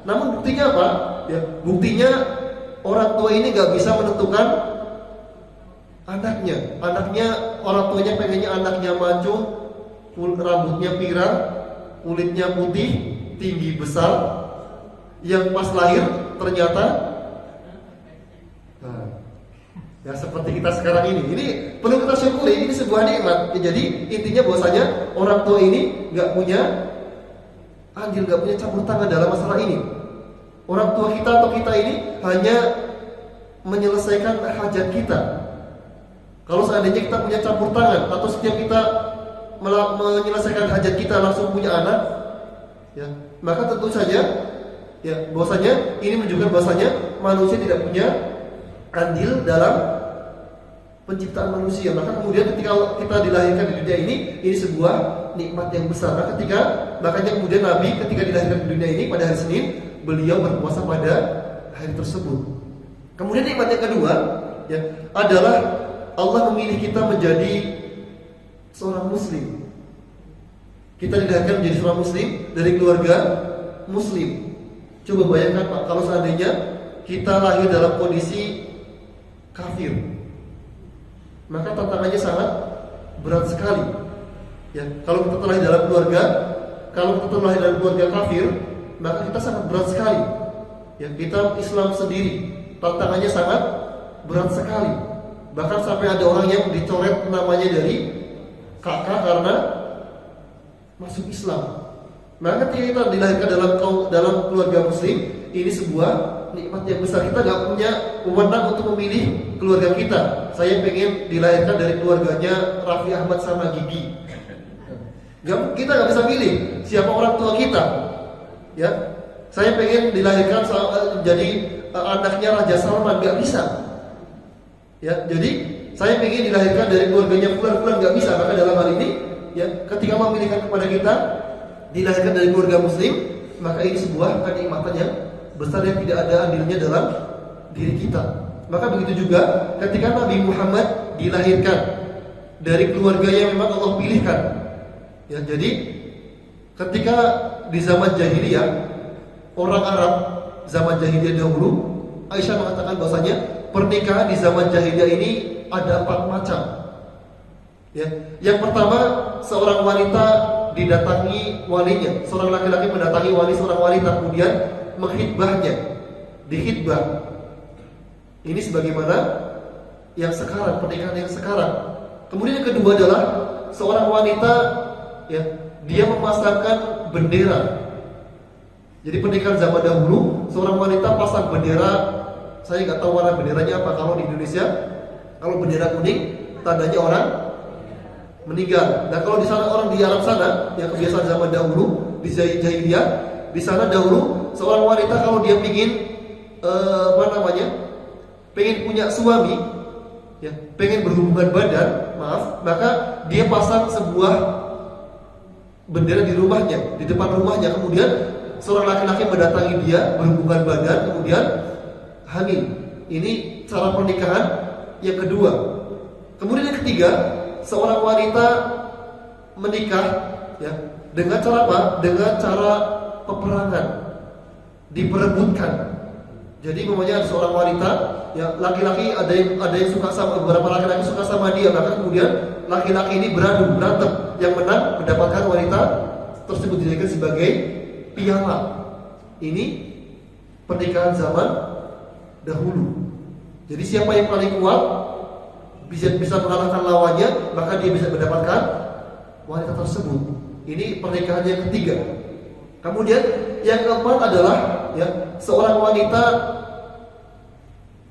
Namun buktinya apa? Ya, buktinya orang tua ini nggak bisa menentukan anaknya. Orang tuanya pengennya anaknya mancung, rambutnya pirang, kulitnya putih, tinggi besar. Yang pas lahir ternyata ya seperti kita sekarang ini perlu kita syukuri, ini sebuah nikmat. Ya, jadi intinya bahwasanya orang tua ini nggak punya andil, nggak punya campur tangan dalam masalah ini. Orang tua kita atau kita ini hanya menyelesaikan hajat kita. Kalau seandainya kita punya campur tangan, atau setiap kita menyelesaikan hajat kita langsung punya anak, ya, maka tentu saja, ya, bahwasanya ini menunjukkan bahwasanya manusia tidak punya andil dalam penciptaan manusia. Maka kemudian ketika kita dilahirkan di dunia ini sebuah nikmat yang besar. Makanya kemudian Nabi ketika dilahirkan di dunia ini pada hari Senin, beliau berpuasa pada hari tersebut. Kemudian nikmat yang kedua, ya, adalah Allah memilih kita menjadi seorang muslim. Kita dilahirkan menjadi seorang muslim dari keluarga muslim. Coba bayangkan Pak, kalau seandainya kita lahir dalam kondisi kafir, maka tantangannya sangat berat sekali. Ya, kalau kita terlahir dalam keluarga kafir, maka kita sangat berat sekali. Ya, kita Islam sendiri, tantangannya sangat berat sekali. Bahkan sampai ada orang yang dicoret namanya dari kakak karena masuk Islam. Maka ketika kita dilahirkan dalam keluarga muslim, ini sebuah nikmat yang besar. Kita gak punya wewenang untuk memilih keluarga kita. Saya pengen dilahirkan dari keluarganya Raffi Ahmad sama Gigi. Kita gak bisa pilih siapa orang tua kita. Ya, saya pengen dilahirkan jadi anaknya Raja Salman, gak bisa. Ya, jadi saya pengen dilahirkan dari keluarganya fulan gak bisa. Maka dalam hal ini, ya, ketika memilihkan kepada kita dilahirkan dari keluarga muslim, maka ini sebuah kenikmatan yang besar yang tidak ada andilnya dalam diri kita. Maka begitu juga ketika Nabi Muhammad dilahirkan dari keluarga yang memang Allah pilihkan. Ya, jadi ketika di zaman jahiliyah, orang Arab zaman jahiliyah dahulu, Aisyah mengatakan bahwasanya pernikahan di zaman jahiliyah ini ada 4 macam. Ya, yang pertama, seorang wanita didatangi walinya, seorang laki-laki mendatangi wali seorang wanita, kemudian menghitbahnya, dihitbah. Ini sebagaimana yang sekarang, pernikahan yang sekarang. Kemudian yang kedua adalah seorang wanita, ya, dia memasangkan bendera. Jadi pernikahan zaman dahulu, seorang wanita pasang bendera, saya nggak tahu warna benderanya apa. Kalau di Indonesia, kalau bendera kuning, tandanya orang meninggal. Nah kalau di sana orang di Arab sana, yang kebiasaan zaman dahulu di jahiliyah, di sana dahulu seorang wanita kalau dia pengen punya suami, ya, pengen berhubungan badan, maka dia pasang sebuah bendera di rumahnya, di depan rumahnya. Kemudian seorang laki-laki mendatangi dia berhubungan badan, kemudian hamil. Ini cara pernikahan yang kedua. Kemudian yang ketiga, seorang wanita menikah, ya, dengan cara apa? Dengan cara peperangan, diperebutkan. Jadi ada seorang wanita, ya, laki-laki ada yang suka sama, beberapa laki-laki suka sama dia, maka kemudian laki-laki ini berantem, yang menang mendapatkan wanita tersebut dijadikan sebagai piala. Ini pernikahan zaman dahulu. Jadi siapa yang paling kuat bisa mengalahkan lawannya, maka dia bisa mendapatkan wanita tersebut. Ini pernikahan yang ketiga. Kemudian yang keempat adalah, ya, seorang wanita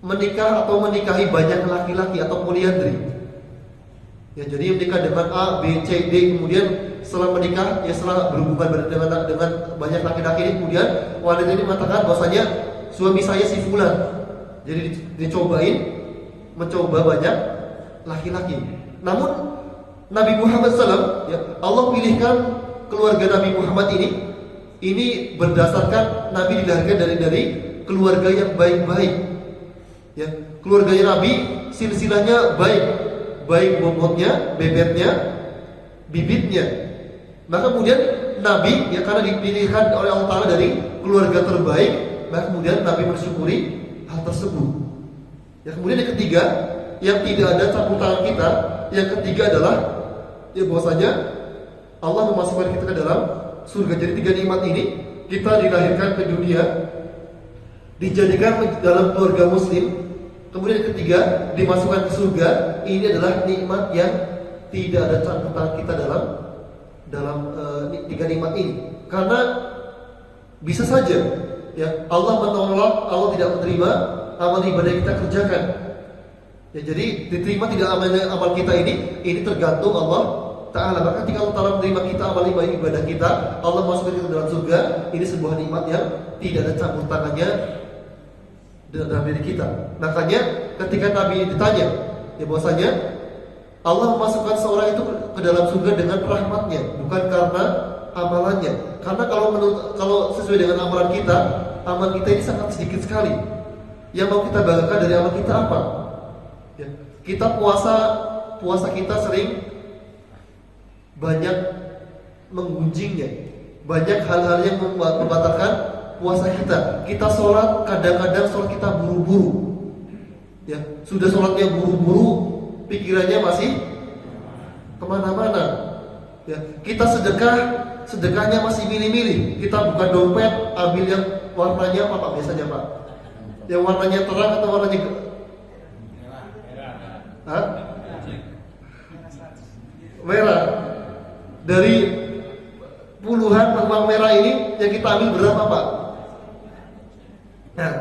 menikah atau menikahi banyak laki-laki atau poliandri. Ya, jadi menikah dengan A, B, C, D, kemudian setelah menikah, ya, setelah berhubungan dengan banyak laki-laki ini, kemudian wanita ini mengatakan bahwasanya suami saya si fulan. Jadi mencoba banyak laki-laki. Namun Nabi Muhammad SAW, ya, Allah pilihkan keluarga Nabi Muhammad ini berdasarkan Nabi dilahirkan dari keluarga yang baik-baik. Ya, keluarganya Nabi silsilahnya baik bobotnya, bebeknya, bibitnya. Maka kemudian Nabi, ya, karena dipilihkan oleh Allah Ta'ala dari keluarga terbaik, maka kemudian Nabi bersyukuri hal tersebut. Ya, kemudian yang ketiga, yang tidak ada campur tangan kita, yang ketiga adalah, ya, bahwasanya Allah memasukkan kita ke dalam surga. Jadi tiga nikmat ini, kita dilahirkan ke dunia, dijadikan dalam keluarga muslim, kemudian yang ketiga dimasukkan ke surga. Ini adalah nikmat yang tidak ada campur tangan kita dalam tiga nikmat ini. Karena bisa saja, ya, Allah menolak, Allah tidak menerima amal ibadah yang kita kerjakan. Ya, jadi diterima tidak amal kita ini tergantung Allah Ta'ala. Maka ketika Allah Ta'ala menerima kita amal ibadah kita, Allah masukkan kita dalam surga. Ini sebuah nikmat yang tidak ada campur tangannya dalam diri kita. Makanya ketika Nabi ditanya, ya, bahwasanya Allah memasukkan seorang itu ke dalam surga dengan rahmatnya, bukan karena amalannya. Karena kalau sesuai dengan amalan kita, amal kita ini sangat sedikit sekali. Yang mau kita banggakan dari amal kita apa? Ya, kita puasa kita sering banyak menggunjingnya, banyak hal-hal yang membatalkan puasa kita. Kita sholat, kadang-kadang sholat kita buru-buru. Ya, sudah sholatnya buru-buru, pikirannya masih kemana-mana. Ya, kita sedekahnya masih milih-milih. Kita buka dompet, ambil yang warnanya apa Pak biasanya Pak? Yang warnanya terang atau warnanya merah. Dari puluhan uang merah ini yang kita ambil berapa Pak? Nah,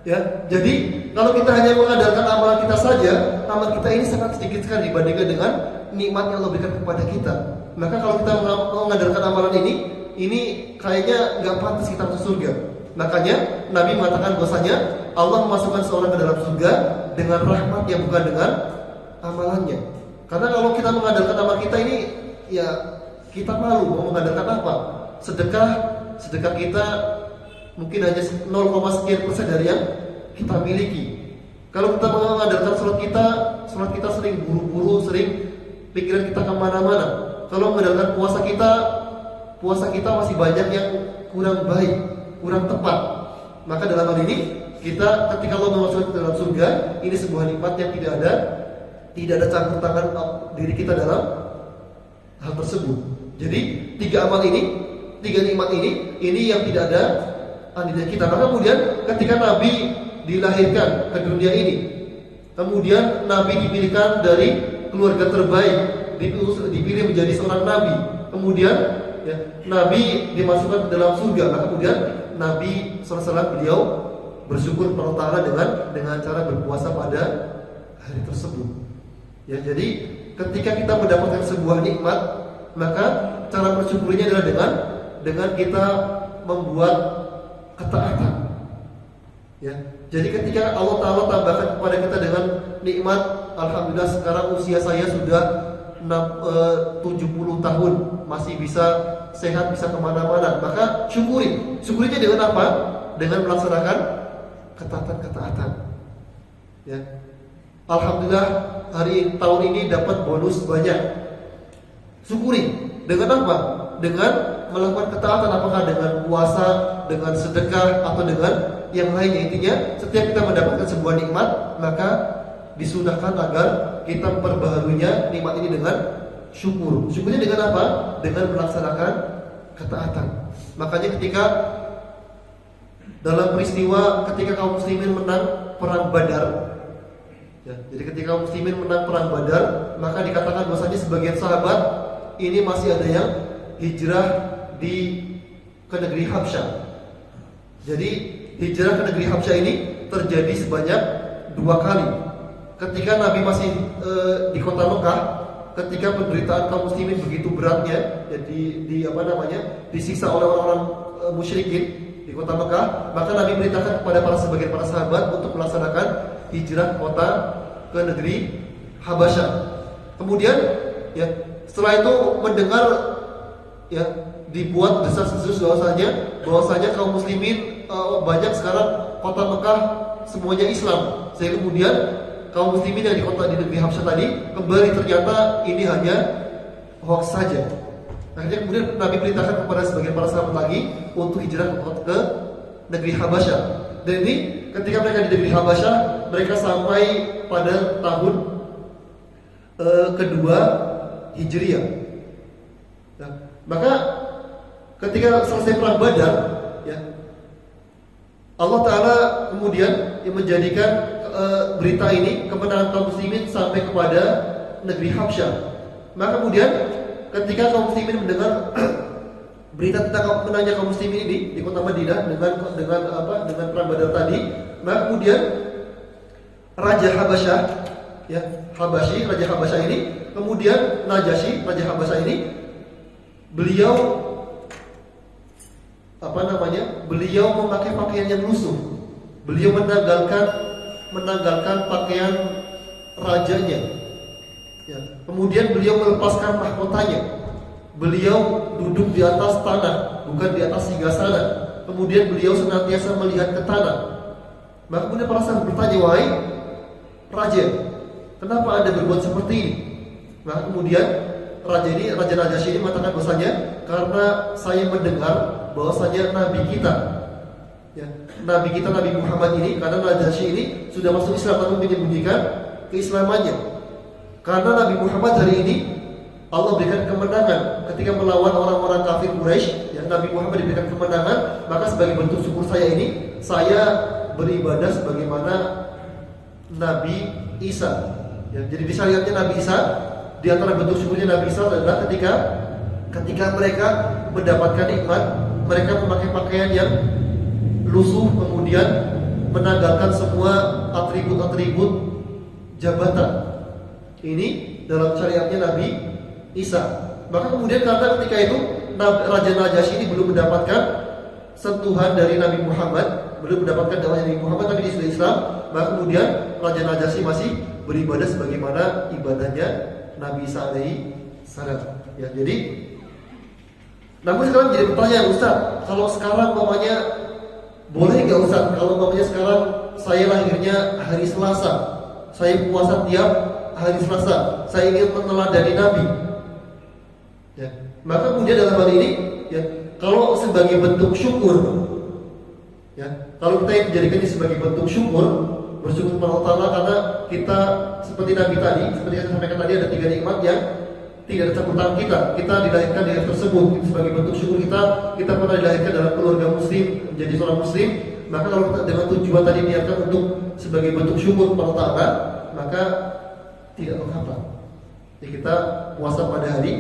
ya, jadi kalau kita hanya mengandalkan amalan kita saja, amal kita ini sangat sedikit sekali dibandingkan dengan nikmat yang Allah berikan kepada kita. Maka kalau kita mengandalkan amalan ini kayaknya nggak pantas kita masuk surga. Makanya Nabi mengatakan bahwasanya Allah memasukkan seorang ke dalam surga dengan rahmat yang bukan dengan amalannya. Karena kalau kita mengandalkan amal kita ini, ya, kita malu mau mengandalkan apa? Sedekah kita mungkin hanya 0,sekian% dari yang kita miliki. Kalau kita mengandalkan sholat kita sering buru-buru, sering pikiran kita kemana-mana. Kalau mengandalkan puasa kita masih banyak yang kurang baik, kurang tepat. Maka dalam hal ini kita ketika Allah memasukkan ke dalam surga, ini sebuah nikmat yang tidak ada campur tangan diri kita dalam hal tersebut. Jadi tiga nikmat ini yang tidak ada andilnya kita. Maka kemudian ketika Nabi dilahirkan ke dunia ini, kemudian Nabi dipilihkan dari keluarga terbaik, dipilih menjadi seorang Nabi. Kemudian ya, Nabi dimasukkan ke dalam surga. Maka kemudian Nabi SAW beliau bersyukur kepada Allah Ta'ala dengan cara berpuasa pada hari tersebut. Ya, jadi ketika kita mendapatkan sebuah nikmat, maka cara bersyukurnya adalah dengan kita membuat ketaatan. Ya, jadi ketika Allah Ta'ala tambahkan kepada kita dengan nikmat, alhamdulillah sekarang usia saya sudah 70 tahun, masih bisa sehat, bisa kemana-mana, maka syukuri. Syukurinya dengan apa? Dengan melaksanakan ketaatan-ketaatan. Ya, alhamdulillah tahun ini dapat bonus banyak. Syukuri. Dengan apa? Dengan melakukan ketaatan, apakah dengan puasa, dengan sedekah, atau dengan yang lainnya. Intinya setiap kita mendapatkan sebuah nikmat, maka disunahkan agar kita memperbaharuinya nikmat ini dengan syukur. Syukurnya dengan apa? Dengan melaksanakan ketaatan. Makanya ketika dalam peristiwa ketika kaum muslimin menang perang Badar, ya, jadi ketika kaum muslimin menang perang Badar, maka dikatakan bahwasanya sebagian sahabat ini masih ada yang hijrah ke negeri Habsyah. Jadi hijrah ke negeri Habsyah ini terjadi sebanyak 2 kali. Ketika Nabi masih di kota Mekah, ketika penderitaan kaum muslimin begitu beratnya, jadi disiksa oleh orang-orang musyrikin di kota Mekah, maka Nabi perintahkan kepada sebagian para sahabat untuk melaksanakan hijrah ke negeri Habasyah. Kemudian ya, setelah itu mendengar ya, dibuat desas-desus bahwasanya kaum muslimin banyak sekarang kota Mekah semuanya Islam. Sehingga kemudian kaum muslimin yang di negeri Habsyah tadi kembali, ternyata ini hanya hoax saja. Akhirnya kemudian Nabi perintahkan kepada sebagian para sahabat lagi untuk hijrah ke negeri Habasyah. Dan ini ketika mereka di negeri Habasyah, mereka sampai pada tahun kedua Hijriah. Nah, maka ketika selesai perang Badar, ya, Allah Ta'ala kemudian yang menjadikan berita ini, kemenangan kaum muslimin sampai kepada negeri Habsyah. Maka kemudian ketika kaum muslimin mendengar berita tentang menangnya kaum muslimin ini di kota Madinah dengan perang Badar tadi, maka kemudian Raja Habasyah, ya, Raja Habasyah ini, kemudian Najasyi, Raja Habasyah ini, beliau memakai pakaian yang lusuh. Beliau menanggalkan pakaian rajanya. Ya. Kemudian beliau melepaskan mahkotanya. Beliau duduk di atas tanah, bukan di atas singgasana. Kemudian beliau senantiasa melihat ke tanah. Maka kemudian para sahabat bertanya, "Wahai Raja, kenapa Anda berbuat seperti ini?" Maka kemudian Raja Najasyi ini mengatakan bahwasanya, karena saya mendengar bahwasanya Nabi kita, ya, Nabi Muhammad ini, karena Najasyi ini sudah masuk Islam namun menyembunyikan keislamannya. Karena Nabi Muhammad hari ini Allah berikan kemenangan ketika melawan orang-orang kafir Quraisy, ya, Nabi Muhammad diberikan kemenangan, maka sebagai bentuk syukur saya ini, saya beribadah sebagaimana Nabi Isa. Ya, jadi di syariatnya Nabi Isa, di antara bentuk syukurnya Nabi Isa adalah ketika mereka mendapatkan nikmat, mereka memakai pakaian yang lusuh, kemudian menanggalkan semua atribut-atribut jabatan. Ini dalam syariatnya Nabi Isa. Maka kemudian karena ketika itu Raja Najasyi ini belum mendapatkan sentuhan dari Nabi Muhammad, belum mendapatkan dakwah Nabi Muhammad, tapi dia sudah Islam, maka kemudian Raja Najasyi masih beribadah sebagaimana ibadahnya Nabi Isa alaihi salam. Ya, jadi namun sekarang jadi pertanyaan, Ustaz, kalau sekarang mamanya boleh nggak Ustaz? Kalau mamanya sekarang saya lahirnya hari Selasa, saya puasa tiap hari Selasa, saya ingin meneladani Nabi. Ya, maka kemudian dalam hal ini, ya, kalau sebagai bentuk syukur, ya, kalau kita menjadikan ini sebagai bentuk syukur, bersyukur kepada Allah Ta'ala karena kita seperti Nabi tadi, seperti yang saya sampaikan tadi, ada 3 nikmat yang tidak ada campur tangan kita dilahirkan di hari tersebut. Sebagai bentuk syukur kita pernah dilahirkan dalam keluarga muslim, menjadi seorang muslim. Maka kalau kita dengan tujuan tadi niatkan untuk sebagai bentuk syukur kepada Allah Ta'ala, maka tidak mengapa. Ya, kita puasa pada hari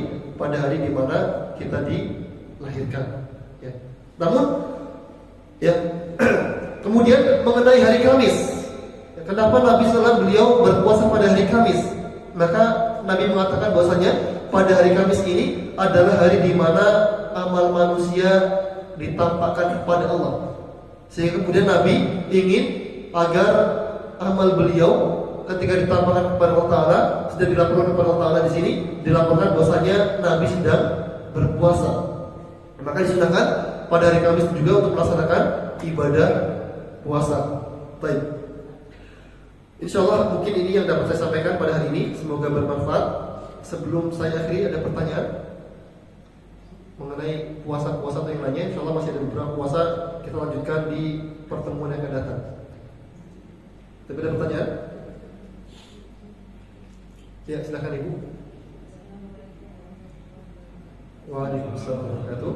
di mana kita dilahirkan. Ya. Namun, ya kemudian mengenai hari Kamis, ya, kenapa Nabi SAW beliau berpuasa pada hari Kamis? Maka Nabi mengatakan bahwasanya pada hari Kamis ini adalah hari di mana amal manusia ditampakkan kepada Allah. Sehingga kemudian Nabi ingin agar amal beliau ketika ditampakkan kepada Allah Taala, sudah dilaporkan kepada Allah Taala di sini, dilaporkan bahwasanya Nabi sedang berpuasa. Maka disunahkan pada hari Kamis juga untuk melaksanakan ibadah puasa. Baik. Insyaallah mungkin ini yang dapat saya sampaikan pada hari ini. Semoga bermanfaat. Sebelum saya akhiri, ada pertanyaan mengenai puasa-puasa atau yang lainnya. Insyaallah masih ada beberapa puasa, kita lanjutkan di pertemuan yang akan datang. Tapi ada pertanyaan? Ya, silakan Ibu. Waalaikumsalam warahmatullahi wabarakatuh.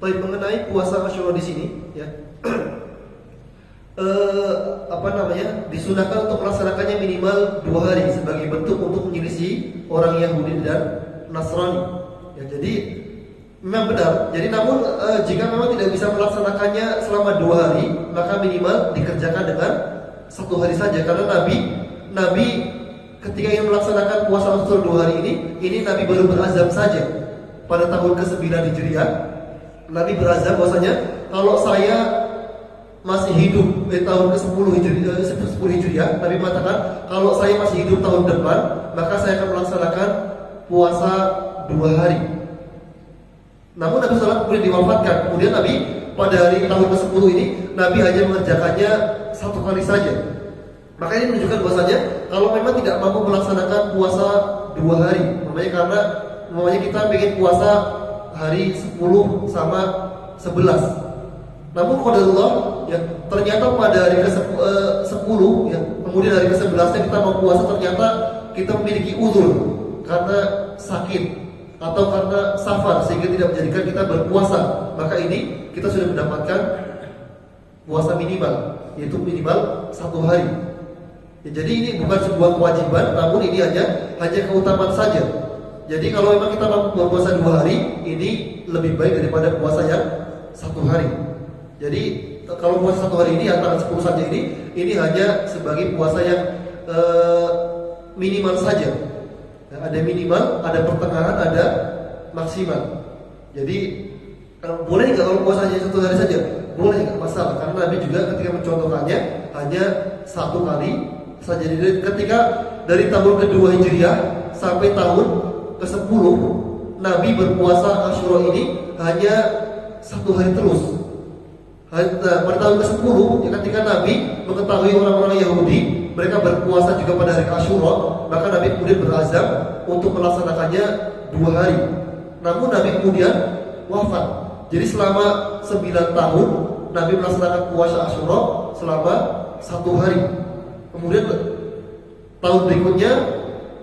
Baik, mengenai puasa Asyura di sini, ya, disunahkan untuk melaksanakannya minimal 2 hari sebagai bentuk untuk menyelisih orang Yahudi dan Nasrani. Ya, jadi memang benar. Jadi namun jika memang tidak bisa melaksanakannya selama 2 hari, maka minimal dikerjakan dengan 1 hari saja. Karena Nabi ketika ingin melaksanakan puasa Asyura 2 hari ini Nabi baru berazam saja pada tahun ke-9 Hijriah. Nabi berazam bahwasanya kalau saya masih hidup di tahun ke-10 Hijriah, Nabi mengatakan kalau saya masih hidup tahun depan, maka saya akan melaksanakan puasa 2 hari. Namun Nabi SAW kemudian diwafatkan. Kemudian Nabi pada hari tahun ke-10 ini, Nabi hanya mengerjakannya 1 kali saja. Maka ini menunjukkan bahwasanya kalau memang tidak mampu melaksanakan puasa 2 hari, karena kita ingin puasa hari 10 sama 11. Namun qadarullah, ya, ternyata pada hari ke-10, ya, kemudian hari ke-11 kita mau puasa, ternyata kita memiliki uzur karena sakit atau karena safar sehingga tidak menjadikan kita berpuasa. Maka ini kita sudah mendapatkan puasa minimal, yaitu minimal 1 hari. Ya, jadi ini bukan sebuah kewajiban, namun ini hanya keutamaan saja. Jadi kalau memang kita mampu berpuasa 2 hari, ini lebih baik daripada puasa yang 1 hari. Jadi kalau puasa 1 hari ini antara 10 saja ini hanya sebagai puasa yang minimal saja. Ada minimal, ada pertengahan, ada maksimal. Jadi boleh nggak kalau puasa hanya 1 hari saja? Boleh, nggak masalah. Karena Nabi juga ketika mencontohkannya hanya 1 kali saja. Jadi ketika dari tahun ke-2 Hijriah sampai tahun ke-10 Nabi berpuasa Asyura ini hanya 1 hari terus. Pada tahun ke-10, ya, ketika Nabi mengetahui orang-orang Yahudi mereka berpuasa juga pada hari Asyura, maka Nabi kemudian berazam untuk melaksanakannya 2 hari. Namun Nabi kemudian wafat. Jadi selama 9 tahun Nabi melaksanakan puasa Asyura selama 1 hari. Kemudian tahun berikutnya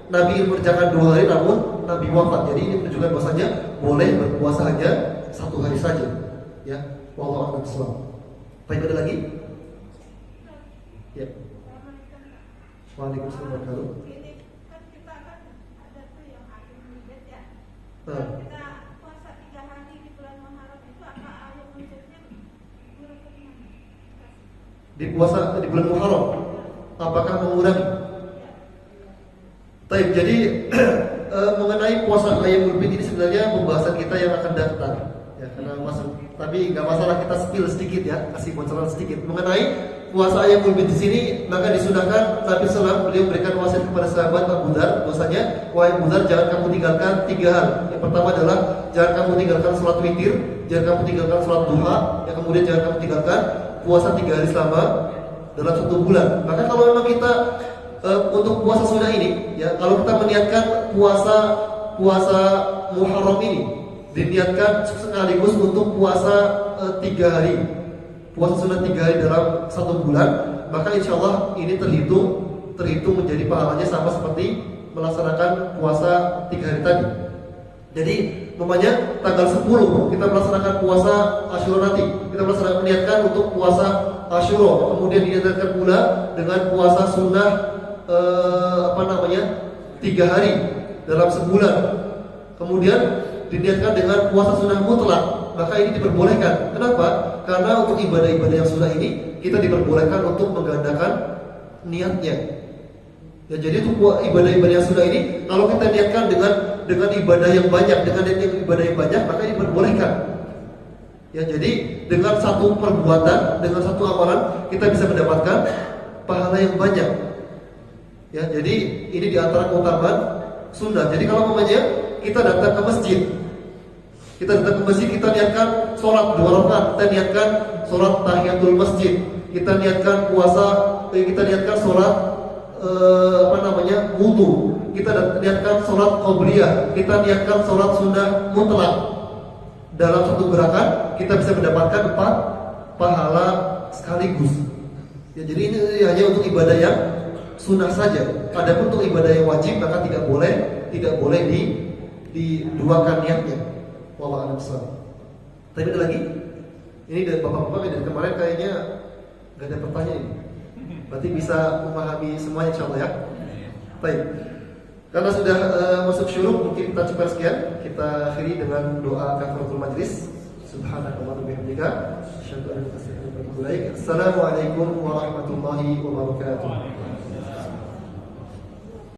Nabi ingin mengerjakan 2 hari, namun Nabi wafat. Jadi ini menunjukkan bahwasanya boleh berpuasa hanya 1 hari saja. Ya, wallahu a'lam bishawab. Baik, ada lagi? Ya. Waalaikumsalam warahmatullahi wabarakatuh. Ini kan kita kan ada tuh yang akhir mulut ya. Kalau kita puasa 3 hari di bulan Muharram itu apa ayat mulutnya mengurangi? Di puasa di bulan Muharram, apakah mengurangi? Baik, jadi mengenai puasa Ayyamul Bid ini sebenarnya pembahasan kita yang akan datang. Ya, karena tapi nggak masalah, kita spill sedikit ya, kasih bocoran sedikit mengenai puasa Ayyamul Bid di sini. Maka disunahkan Nabi SAW beliau berikan wasiat kepada sahabat Abu Dzar bahwasanya, wahai Abu Dzar, jangan kamu tinggalkan 3 hal. Yang pertama adalah jangan kamu tinggalkan sholat witir, jangan kamu tinggalkan sholat duha, yang kemudian jangan kamu tinggalkan puasa 3 hari selama dalam 1 bulan. Maka kalau memang kita untuk puasa sunnah ini, ya, kalau kita meniatkan puasa Muharram ini diniatkan sekaligus untuk puasa 3 hari, puasa sunnah 3 hari dalam 1 bulan, maka insya Allah ini terhitung menjadi pahalanya sama seperti melaksanakan puasa 3 hari tadi. Jadi umpamanya tanggal 10 kita melaksanakan puasa Asyura nanti, kita melaksanakan niatkan untuk puasa Asyura, kemudian diniatkan pula dengan puasa sunnah 3 hari dalam sebulan, kemudian diniatkan dengan puasa sunnah mutlak, maka ini diperbolehkan. Kenapa? Karena untuk ibadah-ibadah yang sunnah ini kita diperbolehkan untuk menggandakan niatnya. Ya, jadi untuk ibadah-ibadah yang sunnah ini kalau kita niatkan dengan ibadah yang banyak, dengan ibadah yang banyak, maka ini diperbolehkan. Ya, jadi dengan satu perbuatan, dengan satu amalan kita bisa mendapatkan pahala yang banyak. Ya, jadi ini diantara keutamaan sunnah. Jadi kalau umpamanya kita datang ke masjid, kita niatkan sholat 2 rakaat, kita niatkan sholat tahiyatul masjid, kita niatkan puasa, kita niatkan sholat wudu, kita niatkan sholat qobliyah, kita niatkan sholat sunnah mutlak. Dalam satu gerakan kita bisa mendapatkan 4 pahala sekaligus. Ya, jadi ini hanya untuk ibadah yang sunnah saja. Adapun untuk ibadah yang wajib maka tidak boleh diduakan niatnya. Wallahu a'lam bishawab. Tapi ada lagi? Ini dari bapak-bapak dari kemarin kayaknya nggak ada pertanyaan ini. Berarti bisa memahami semuanya insyaallah ya. Baik. Karena sudah masuk syuruk, mungkin kita cepat sekian. Kita akhiri dengan doa kafaratul majlis. Subhanakallahumma wa bihamdika asyhadu an la ilaha illa anta astaghfiruka wa atubu ilaik. Assalamualaikum warahmatullahi wabarakatuh.